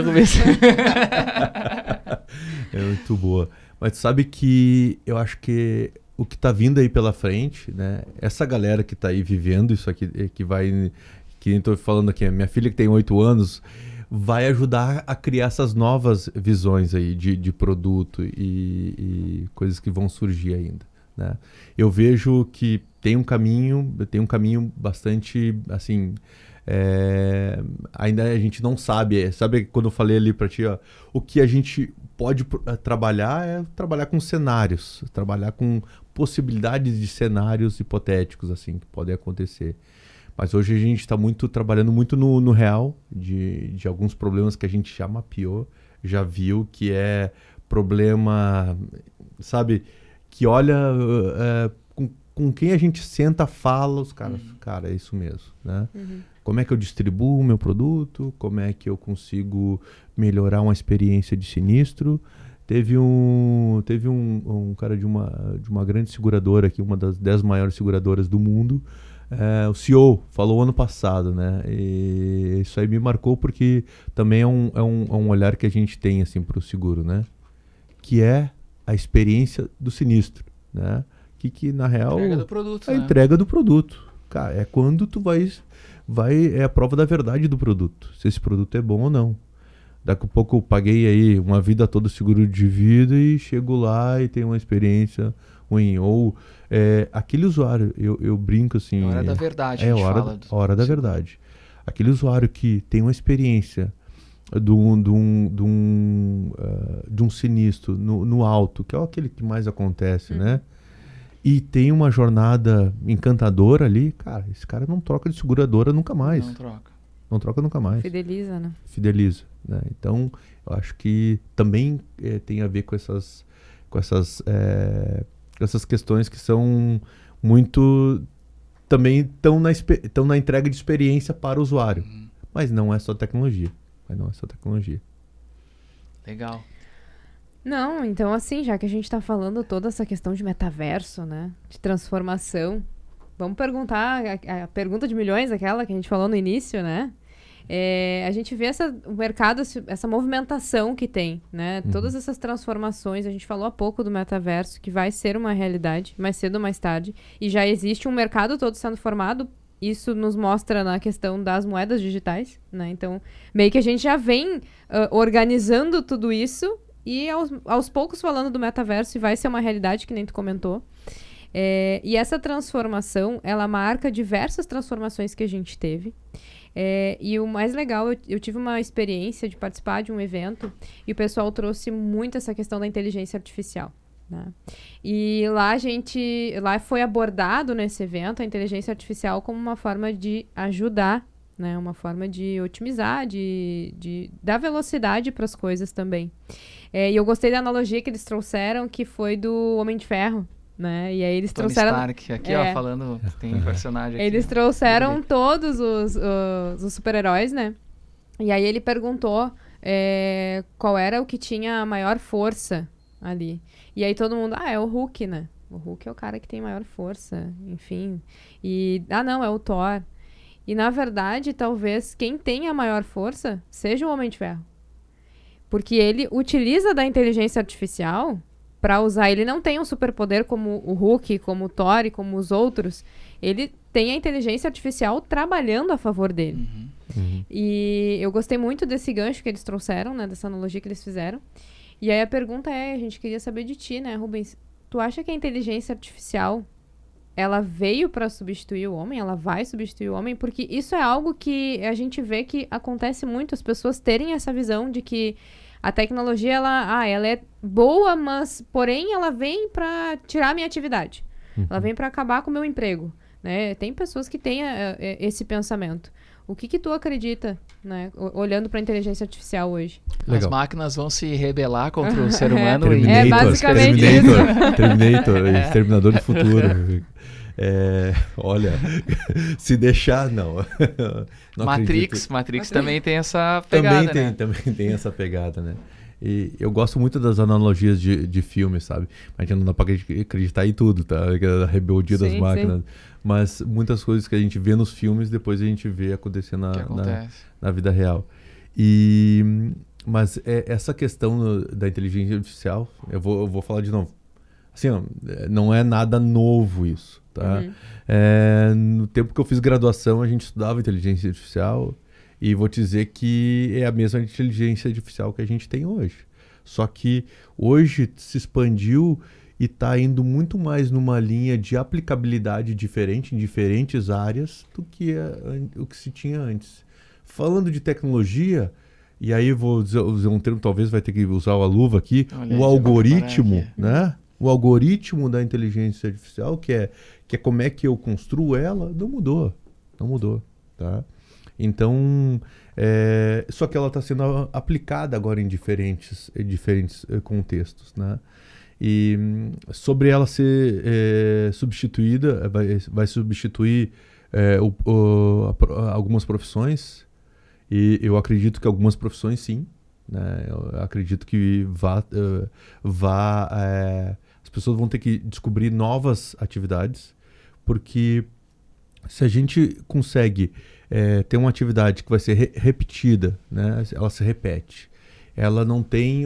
É muito boa. Mas tu sabe que eu acho que o que tá vindo aí pela frente, né? Essa galera que tá aí vivendo isso aqui, que nem tô falando aqui, a minha filha que tem 8 anos, vai ajudar a criar essas novas visões aí de produto e coisas que vão surgir ainda, né? Eu vejo que tem um caminho bastante, assim, ainda a gente não sabe. Sabe quando eu falei ali para ti, ó, o que a gente pode trabalhar é trabalhar com cenários, trabalhar com possibilidades de cenários hipotéticos, assim, que podem acontecer. Mas hoje a gente está trabalhando muito no real, de alguns problemas que a gente já mapeou, já viu, que é problema, sabe, que olha com quem a gente senta, fala, os caras, cara, é isso mesmo, né? Como é que eu distribuo o meu produto? Como é que eu consigo melhorar uma experiência de sinistro? Teve um cara de uma grande seguradora aqui, uma das 10 maiores seguradoras do mundo. O CEO falou ano passado, né? E isso aí me marcou porque também é um olhar que a gente tem assim para o seguro, né? Que é a experiência do sinistro, né? Que na real entrega do produto, a entrega do produto, cara, é quando tu vai é a prova da verdade do produto, se esse produto é bom ou não. Daqui a pouco eu paguei aí uma vida toda seguro de vida e chego lá e tenho uma experiência ruim. Ou aquele usuário, eu brinco assim... A hora da verdade, a hora da verdade. Aquele usuário que tem uma experiência de um sinistro no alto, que é aquele que mais acontece, né? E tem uma jornada encantadora ali, cara, esse cara não troca de seguradora nunca mais. Não troca nunca mais. Fideliza, né? Fideliza, né? Então, eu acho que também tem a ver com essas questões que são muito... Também estão na entrega de experiência para o usuário. Mas não é só tecnologia. Legal. Não, então assim, já que a gente está falando toda essa questão de metaverso, né? De transformação, vamos perguntar a pergunta de milhões, aquela que a gente falou no início, né? A gente vê o mercado, essa movimentação que tem, né? Todas essas transformações, a gente falou há pouco do metaverso, que vai ser uma realidade, mais cedo ou mais tarde, e já existe um mercado todo sendo formado. Isso nos mostra na questão das moedas digitais, né? Então, meio que a gente já vem organizando tudo isso e aos poucos falando do metaverso, e vai ser uma realidade, que nem tu comentou. E essa transformação, ela marca diversas transformações que a gente teve. E o mais legal, eu tive uma experiência de participar de um evento e o pessoal trouxe muito essa questão da inteligência artificial, né? E lá foi abordado nesse evento a inteligência artificial como uma forma de ajudar, né? Uma forma de otimizar, de dar velocidade para as coisas também. E eu gostei da analogia que eles trouxeram, que foi do Homem de Ferro, né? E aí eles Tony trouxeram... Stark, aqui ó, falando, tem personagem aqui. Eles trouxeram todos os super-heróis, né? E aí ele perguntou qual era o que tinha a maior força ali. E aí todo mundo, é o Hulk, né? O Hulk é o cara que tem maior força, enfim. E, não, é o Thor. E, na verdade, talvez quem tenha a maior força seja o Homem de Ferro. Porque ele utiliza da inteligência artificial para usar. Ele não tem um superpoder como o Hulk, como o Thor e como os outros. Ele tem a inteligência artificial trabalhando a favor dele. E eu gostei muito desse gancho que eles trouxeram, né? Dessa analogia que eles fizeram. E aí a pergunta a gente queria saber de ti, né, Rubens? Tu acha que a inteligência artificial, ela veio para substituir o homem? Ela vai substituir o homem? Porque isso é algo que a gente vê que acontece muito, as pessoas terem essa visão de que a tecnologia, ela é boa, mas, porém, ela vem para tirar a minha atividade. Ela vem para acabar com o meu emprego, né? Tem pessoas que têm esse pensamento. O que tu acredita, né, olhando para a inteligência artificial hoje? Legal. As máquinas vão se rebelar contra o ser humano. Basicamente Terminator, Exterminador do Futuro. Olha, se deixar, não. Matrix também tem essa pegada, Também tem essa pegada, né? E eu gosto muito das analogias de filmes, sabe? Mas não dá pra acreditar em tudo, tá? A rebeldia das máquinas. Sim. Mas muitas coisas que a gente vê nos filmes, depois a gente vê acontecer na vida real. Mas essa questão da inteligência artificial, eu vou falar de novo. Assim, não é nada novo isso, tá? No tempo que eu fiz graduação, a gente estudava inteligência artificial e vou te dizer que é a mesma inteligência artificial que a gente tem hoje. Só que hoje se expandiu e está indo muito mais numa linha de aplicabilidade diferente em diferentes áreas do que o que se tinha antes. Falando de tecnologia, e aí eu vou usar um termo, talvez vai ter que usar a luva aqui, o algoritmo, né? O algoritmo da inteligência artificial, que é como é que eu construo ela, não mudou, tá? Então, só que ela está sendo aplicada agora em diferentes contextos, né? E sobre ela ser substituída, vai substituir algumas profissões, e eu acredito que algumas profissões sim, né? Eu acredito que as pessoas vão ter que descobrir novas atividades, porque se a gente consegue ter uma atividade que vai ser repetida, né? Ela se repete, ela não tem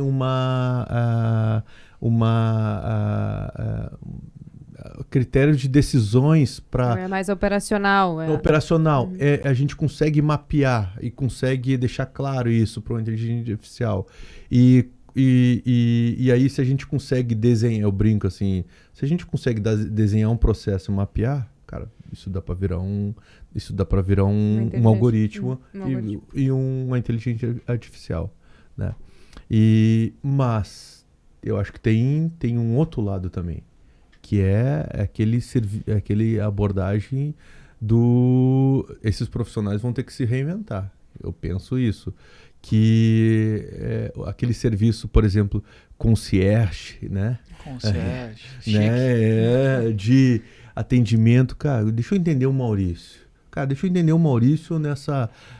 critério de decisões para... É mais operacional. Operacional. A gente consegue mapear e consegue deixar claro isso para uma inteligência artificial. E aí, se a gente consegue desenhar, eu brinco assim, se a gente consegue desenhar um processo e mapear, cara, isso dá para virar um algoritmo e uma inteligência artificial, né? Mas eu acho que tem um outro lado também, que é aquele abordagem esses profissionais vão ter que se reinventar. Eu penso isso. Que aquele serviço, por exemplo, concierge, né? De atendimento, cara, deixa eu entender o Maurício. Cara, deixa eu entender o Maurício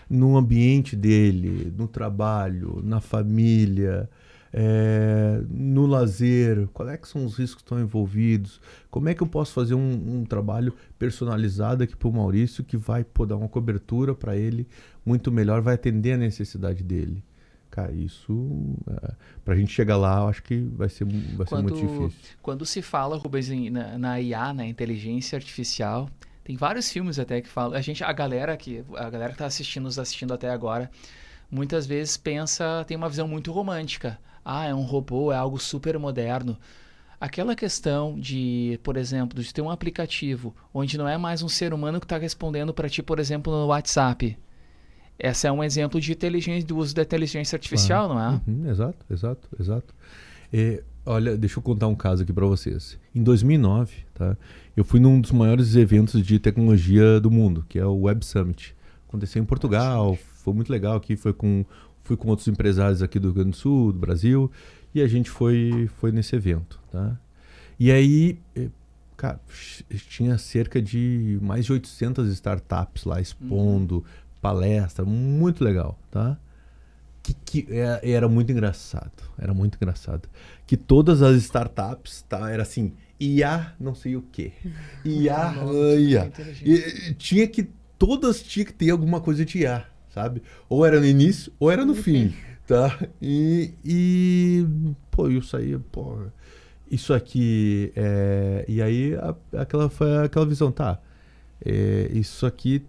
no ambiente dele, no trabalho, na família, no lazer, quais é que são os riscos que estão envolvidos, como é que eu posso fazer um trabalho personalizado aqui para o Maurício que vai dar uma cobertura para ele muito melhor, vai atender a necessidade dele. Cara, isso, para a gente chegar lá, eu acho que vai ser muito difícil. Quando se fala, Rubens, na IA, na inteligência artificial, tem vários filmes até que falam, a galera que está nos assistindo até agora, muitas vezes tem uma visão muito romântica. É um robô, é algo super moderno. Aquela questão de, por exemplo, de ter um aplicativo onde não é mais um ser humano que está respondendo para ti, por exemplo, no WhatsApp. Esse é um exemplo de do uso da inteligência artificial, não é? Exato. Olha, deixa eu contar um caso aqui para vocês. Em 2009, tá? Eu fui num dos maiores eventos de tecnologia do mundo, que é o Web Summit. Aconteceu em Portugal, foi muito legal aqui, fui com outros empresários aqui do Rio Grande do Sul, do Brasil, e a gente foi nesse evento, tá? E aí, cara, tinha cerca de mais de 800 startups lá expondo, palestra, muito legal, tá? Era muito engraçado, que todas as startups, tá, era assim, IA não sei o quê, IA, IA, todas tinha que ter alguma coisa de IA, sabe? Ou era no início, ou era no fim, tá? Pô, eu saía, pô, isso aqui, e aí foi aquela visão, tá? Isso aqui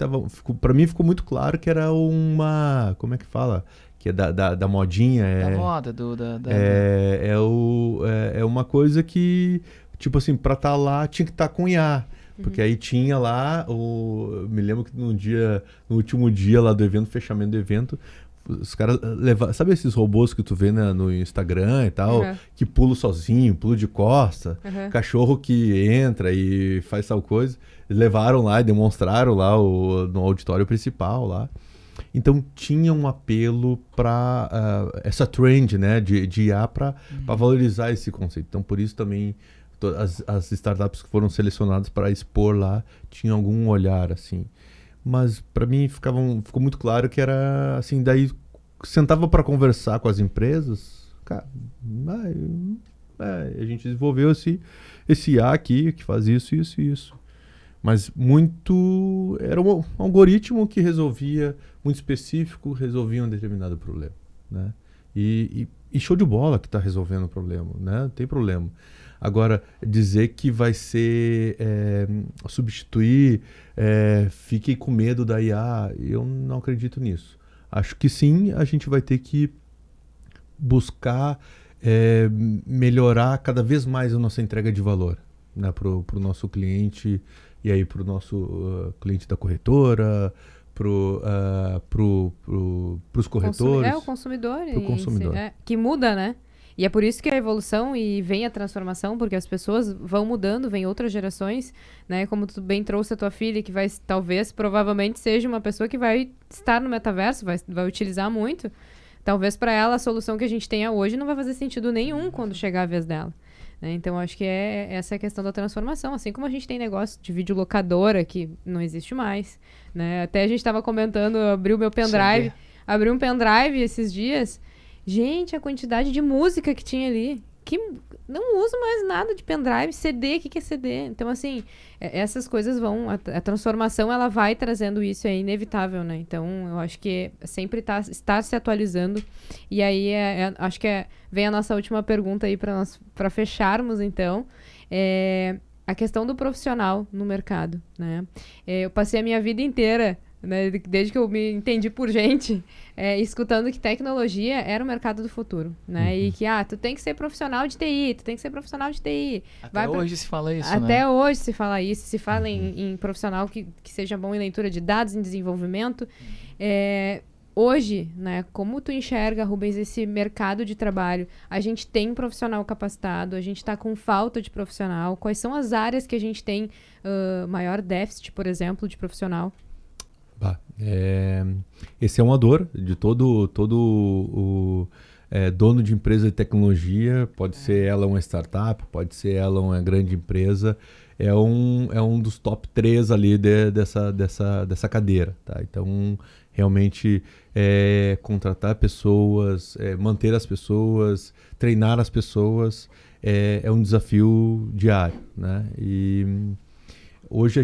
pra mim ficou muito claro que era como é que fala? Que é da modinha. Da moda, é uma coisa que, tipo assim, pra estar lá tinha que estar com IA. Porque aí tinha lá, me lembro que no último dia lá do evento, fechamento do evento, os caras levaram, sabe esses robôs que tu vê no Instagram e tal, que pulam sozinho, pulam de costa, cachorro que entra e faz tal coisa, levaram lá e demonstraram lá no auditório principal lá. Então tinha um apelo para essa trend, né, de IA para valorizar esse conceito. Então por isso também as startups que foram selecionadas para expor lá tinham algum olhar assim. Mas para mim ficou muito claro que era assim, daí sentava para conversar com as empresas, cara, a gente desenvolveu esse IA aqui que faz isso, isso e isso. Mas era um algoritmo que resolvia, muito específico, resolvia um determinado problema, né? E show de bola que está resolvendo o problema, né? Não tem problema. Agora, dizer que vai ser substituir, fiquem com medo da IA, eu não acredito nisso. Acho que sim, a gente vai ter que buscar melhorar cada vez mais a nossa entrega de valor, né, para o nosso cliente, e aí para o nosso cliente da corretora, pros corretores. O consumidor. Pro consumidor. Que muda, né? E é por isso que a evolução e vem a transformação, porque as pessoas vão mudando, vem outras gerações, né? Como tu bem trouxe a tua filha, que vai, talvez, provavelmente seja uma pessoa que vai estar no metaverso, vai utilizar muito. Talvez para ela a solução que a gente tenha hoje não vai fazer sentido nenhum quando chegar a vez dela. Né? Então, acho que essa é a questão da transformação. Assim como a gente tem negócio de videolocadora que não existe mais, né? Até a gente estava comentando, abri um pendrive esses dias. Gente, a quantidade de música que tinha ali, que não uso mais nada de pendrive, CD, o que é CD? Então, assim, essas coisas a transformação, ela vai trazendo isso, é inevitável, né? Então, eu acho que sempre estar se atualizando. E aí, acho que vem a nossa última pergunta aí para fecharmos, então. A questão do profissional no mercado, né? Eu passei a minha vida inteira, né, desde que eu me entendi por gente, escutando que tecnologia era o mercado do futuro, né? E que, tu tem que ser profissional de TI, Até hoje se fala isso, Até hoje se fala isso, se fala em profissional que seja bom em leitura de dados, em desenvolvimento. Hoje, né, como tu enxerga, Rubens, esse mercado de trabalho? A gente tem profissional capacitado, a gente está com falta de profissional. Quais são as áreas que a gente tem maior déficit, por exemplo, de profissional? Esse é uma dor de todo o dono de empresa de tecnologia, pode ser ela uma startup, pode ser ela uma grande empresa, é um dos top 3 ali dessa cadeira, tá? Então, realmente, contratar pessoas, manter as pessoas, treinar as pessoas, é um desafio diário, né? E hoje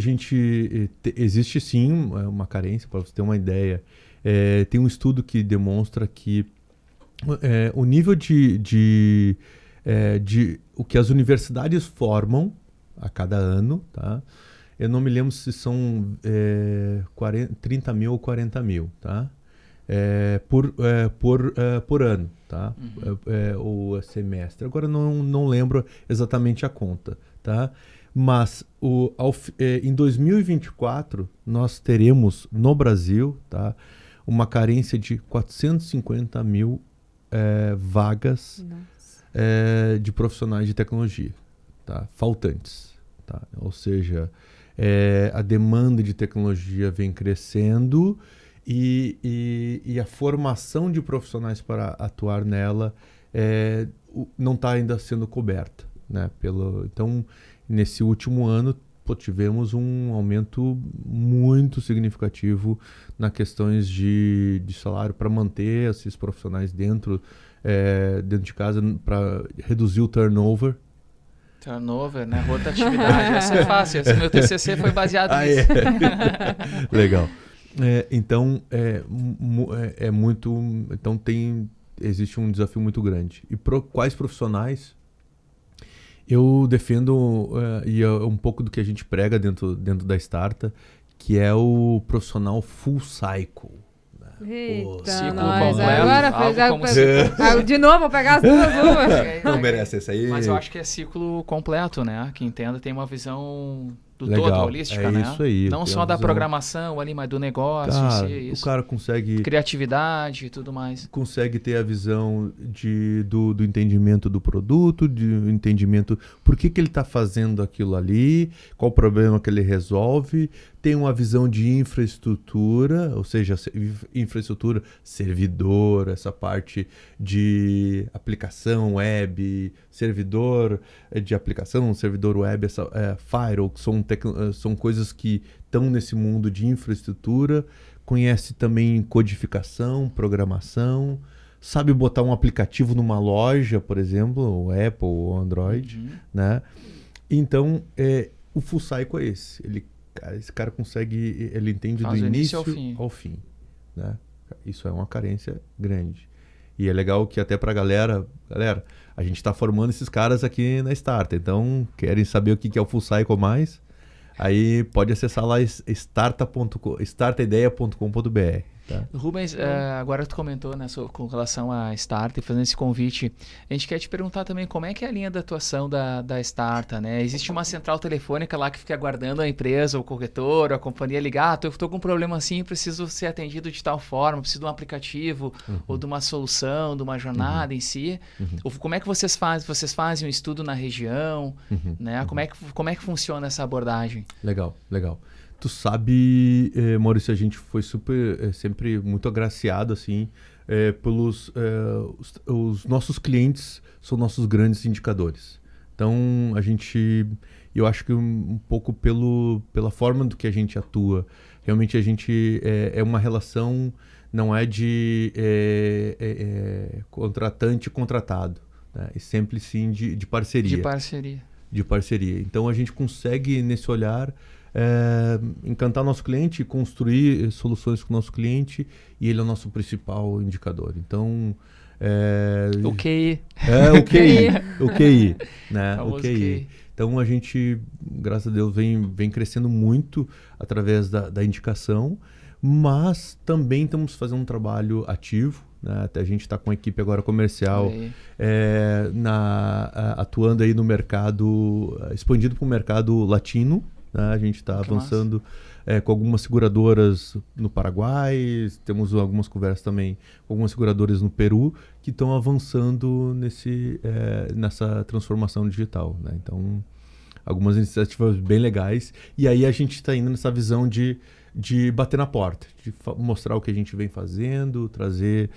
existe sim uma carência, para você ter uma ideia. Tem um estudo que demonstra que o nível de o que as universidades formam a cada ano, tá? Eu não me lembro se são 30 mil ou 40 mil, tá? Por ano, tá? O semestre. Agora não lembro exatamente a conta, tá? Mas em 2024 nós teremos no Brasil, tá, uma carência de 450 mil vagas de profissionais de tecnologia, tá, faltantes, tá? Ou seja, a demanda de tecnologia vem crescendo e a formação de profissionais para atuar nela não está ainda sendo coberta, né? Então Nesse último ano, tivemos um aumento muito significativo nas questões de salário para manter esses profissionais dentro de casa, para reduzir o turnover. Turnover, né? Rotatividade. Essa é fácil. Esse meu TCC foi baseado nisso. Legal. Então, muito... Então, existe um desafio muito grande. E quais profissionais... Eu defendo, e é um pouco do que a gente prega dentro da Starta, que é o profissional full cycle. Eita, ciclo nós. completo, Agora fez de novo, vou pegar as duas uvas. Não merece essa aí. Mas eu acho que é ciclo completo, né? Que entenda tem uma visão do Legal, todo, holística, né? Isso aí. Não só da programação ali, mas do negócio em si, isso. O cara consegue... Criatividade e tudo mais. Consegue ter a visão do entendimento do produto, do entendimento por que ele está fazendo aquilo ali, qual o problema que ele resolve. Tem uma visão de infraestrutura, ou seja, infraestrutura, servidor, essa parte de aplicação web, servidor de aplicação, servidor web, firewall, que são coisas que estão nesse mundo de infraestrutura. Conhece também codificação, programação, sabe botar um aplicativo numa loja, por exemplo, o Apple ou Android, né? Então, o full cycle é esse. Esse cara consegue, ele entende do início ao fim, né? Isso é uma carência grande. E é legal que até pra galera, a gente está formando esses caras aqui na Starta. Então, querem saber o que é o full cycle mais? Aí pode acessar lá startaideia.com.br. Tá? Rubens, agora tu comentou, né, com relação à Starta e fazendo esse convite, a gente quer te perguntar também como é que é a linha de atuação da Starta, né? Existe uma central telefônica lá que fica aguardando a empresa, o corretor, a companhia ligar, eu estou com um problema assim, preciso ser atendido de tal forma, preciso de um aplicativo ou de uma solução, de uma jornada em si. Ou como é que vocês fazem? Vocês fazem um estudo na região, né? Como é que funciona essa abordagem? Legal. Tu sabe, Maurício, a gente foi sempre muito agraciado, assim, pelos... os nossos clientes são nossos grandes indicadores. Então, eu acho que um pouco pela forma do que a gente atua, realmente a gente é uma relação, não é de contratante e contratado, né? E sempre sim de parceria. De parceria. Então, a gente consegue, nesse olhar... encantar nosso cliente, construir soluções com o nosso cliente, e ele é o nosso principal indicador. Então, o QI. O QI, né? O QI. Então a gente, graças a Deus, vem crescendo muito através da indicação, mas também estamos fazendo um trabalho ativo, né? Até a gente está com a equipe agora comercial atuando aí no mercado, expandido para o mercado latino. A gente está avançando com algumas seguradoras no Paraguai, temos algumas conversas também com algumas seguradoras no Peru que estão avançando nessa transformação digital, né? Então, algumas iniciativas bem legais. E aí a gente está indo nessa visão de bater na porta, de mostrar o que a gente vem fazendo, trazer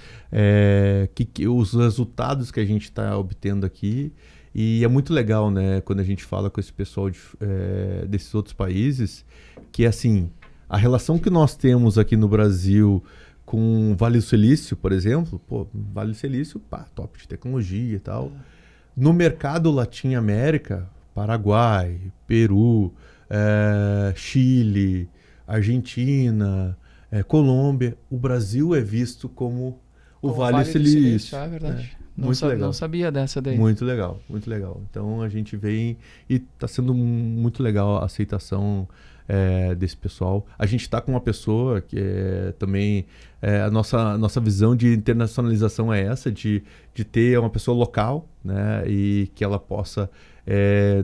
os resultados que a gente está obtendo aqui. E é muito legal, né, quando a gente fala com esse pessoal desses outros países, que assim, a relação que nós temos aqui no Brasil com o Vale do Silício, por exemplo, Vale do Silício, top de tecnologia e tal. No mercado Latino-América, Paraguai, Peru, Chile, Argentina, Colômbia, o Brasil é visto como o Vale do Silício. É verdade. Não sabia dessa daí. Muito legal. Então a gente vem e está sendo muito legal a aceitação desse pessoal. A gente está com uma pessoa que também a nossa visão de internacionalização é essa, de ter uma pessoa local, né, e que ela possa...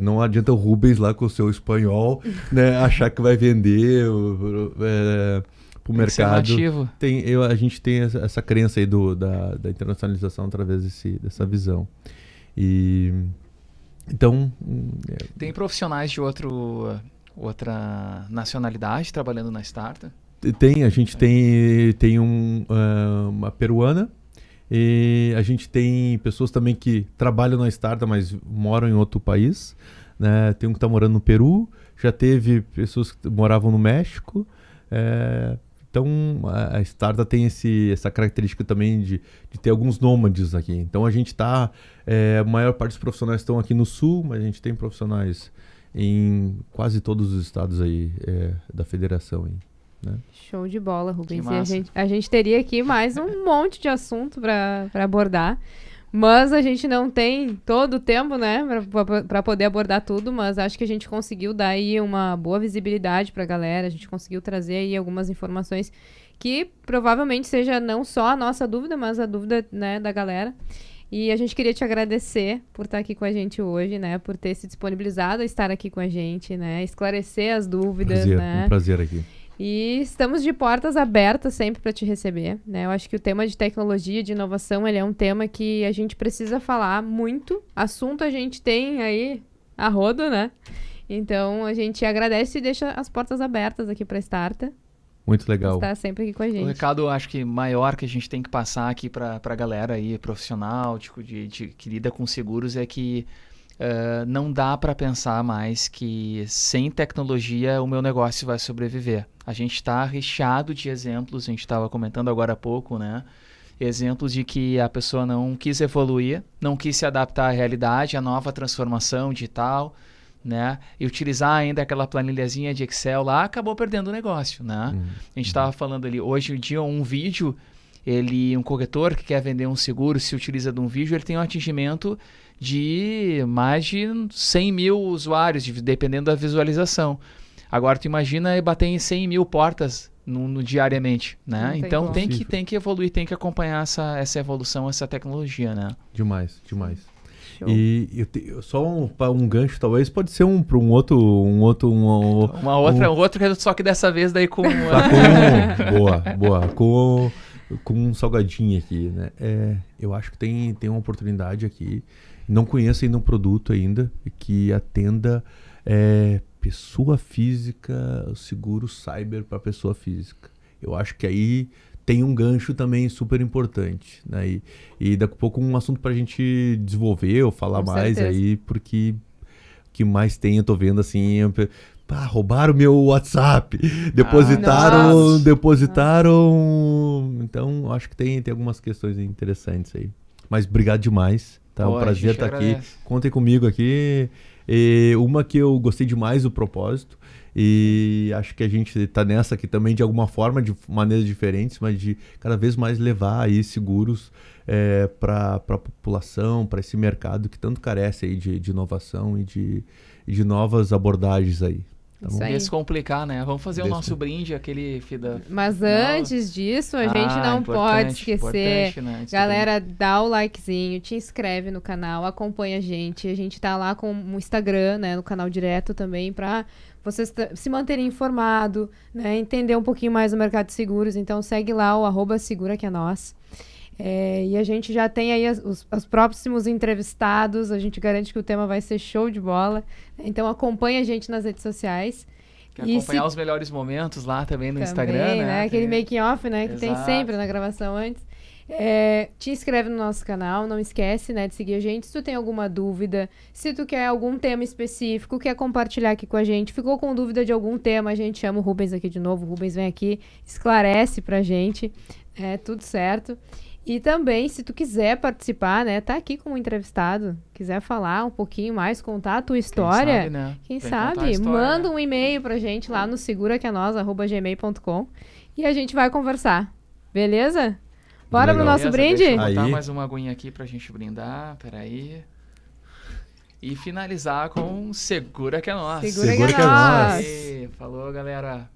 não adianta o Rubens lá com o seu espanhol, né, achar que vai vender o mercado. A gente tem essa crença aí da internacionalização através dessa visão. E então tem profissionais de outra nacionalidade trabalhando na Starta? A gente tem uma peruana, e a gente tem pessoas também que trabalham na Starta, mas moram em outro país, né? Tem um que está morando no Peru, já teve pessoas que moravam no México. Então, a startup tem essa característica também de ter alguns nômades aqui. Então, a gente está... a maior parte dos profissionais estão aqui no Sul, mas a gente tem profissionais em quase todos os estados aí da federação. Aí, né? Show de bola, Rubens. Que E a gente teria aqui mais um monte de assunto para abordar. Mas a gente não tem todo o tempo, né, para poder abordar tudo, mas acho que a gente conseguiu dar aí uma boa visibilidade para a galera, a gente conseguiu trazer aí algumas informações que provavelmente seja não só a nossa dúvida, mas a dúvida, né, da galera. E a gente queria te agradecer por estar aqui com a gente hoje, né, por ter se disponibilizado a estar aqui com a gente, né, esclarecer as dúvidas, né. Um prazer aqui. E estamos de portas abertas sempre para te receber, né? Eu acho que o tema de tecnologia, de inovação, ele é um tema que a gente precisa falar muito. Assunto a gente tem aí a rodo, né? Então, a gente agradece e deixa as portas abertas aqui para a Starta. Muito legal. Estar sempre aqui com a gente. O recado, acho que maior que a gente tem que passar aqui para a galera aí, profissional, que lida com seguros, é que não dá para pensar mais que sem tecnologia o meu negócio vai sobreviver. A gente está recheado de exemplos, a gente estava comentando agora há pouco, né? Exemplos de que a pessoa não quis evoluir, não quis se adaptar à realidade, à nova transformação digital, né? E utilizar ainda aquela planilhazinha de Excel lá, acabou perdendo o negócio, né? A gente estava falando ali, hoje em dia um vídeo, um corretor que quer vender um seguro, se utiliza de um vídeo, ele tem um atingimento de mais de 100 mil usuários, dependendo da visualização. Agora, tu imagina bater em 100 mil portas diariamente, né? Então, tem que evoluir, tem que acompanhar essa evolução, essa tecnologia, né? Demais, demais. Show. E só um gancho, talvez, pode ser um outro... Um outro, só que dessa vez daí com... Boa. Com um salgadinho aqui, né? Eu acho que tem uma oportunidade aqui. Não conheço ainda um produto ainda que atenda pessoa física, seguro cyber para pessoa física. Eu acho que aí tem um gancho também super importante, né? E daqui a pouco um assunto para a gente desenvolver ou falar Com mais certeza. aí, porque o que mais tem, eu tô vendo assim... roubaram meu WhatsApp, depositaram... Então, acho que tem algumas questões interessantes aí. Mas obrigado demais, tá? Um prazer estar aqui. Contem comigo aqui. Uma que eu gostei demais do propósito, e acho que a gente está nessa aqui também de alguma forma, de maneiras diferentes, mas de cada vez mais levar aí seguros para a população, para esse mercado que tanto carece aí de inovação e de novas abordagens aí. Tá bom? Descomplicar, né? Vamos fazer o nosso brinde, aquele... Mas antes disso, a gente não pode esquecer. Né? Galera, dá o likezinho, te inscreve no canal, acompanha a gente. A gente tá lá com o Instagram, né? No canal direto também, pra vocês se manterem informados, né? Entender um pouquinho mais do mercado de seguros. Então, segue lá o @seguraqueanós. E a gente já tem aí os próximos entrevistados, a gente garante que o tema vai ser show de bola. Então acompanha a gente nas redes sociais. Quer acompanhar os melhores momentos lá também no Instagram, né? Aquele making off, né? Que Exato. tem sempre na gravação antes. Te inscreve no nosso canal, não esquece, né, de seguir a gente. Se tu tem alguma dúvida, se tu quer algum tema específico, quer compartilhar aqui com a gente, ficou com dúvida de algum tema, a gente chama o Rubens aqui de novo. O Rubens vem aqui, esclarece pra gente. Tudo certo. E também, se tu quiser participar, né, tá aqui como entrevistado, quiser falar um pouquinho mais, contar a tua história, quem sabe, manda um e-mail pra gente lá no seguraqueanós@gmail.com e a gente vai conversar, beleza? Bora pro nosso brinde? Deixa eu botar mais uma aguinha aqui pra gente brindar, peraí. E finalizar com Segura que é Nós. Segura que é Nós. Falou, galera.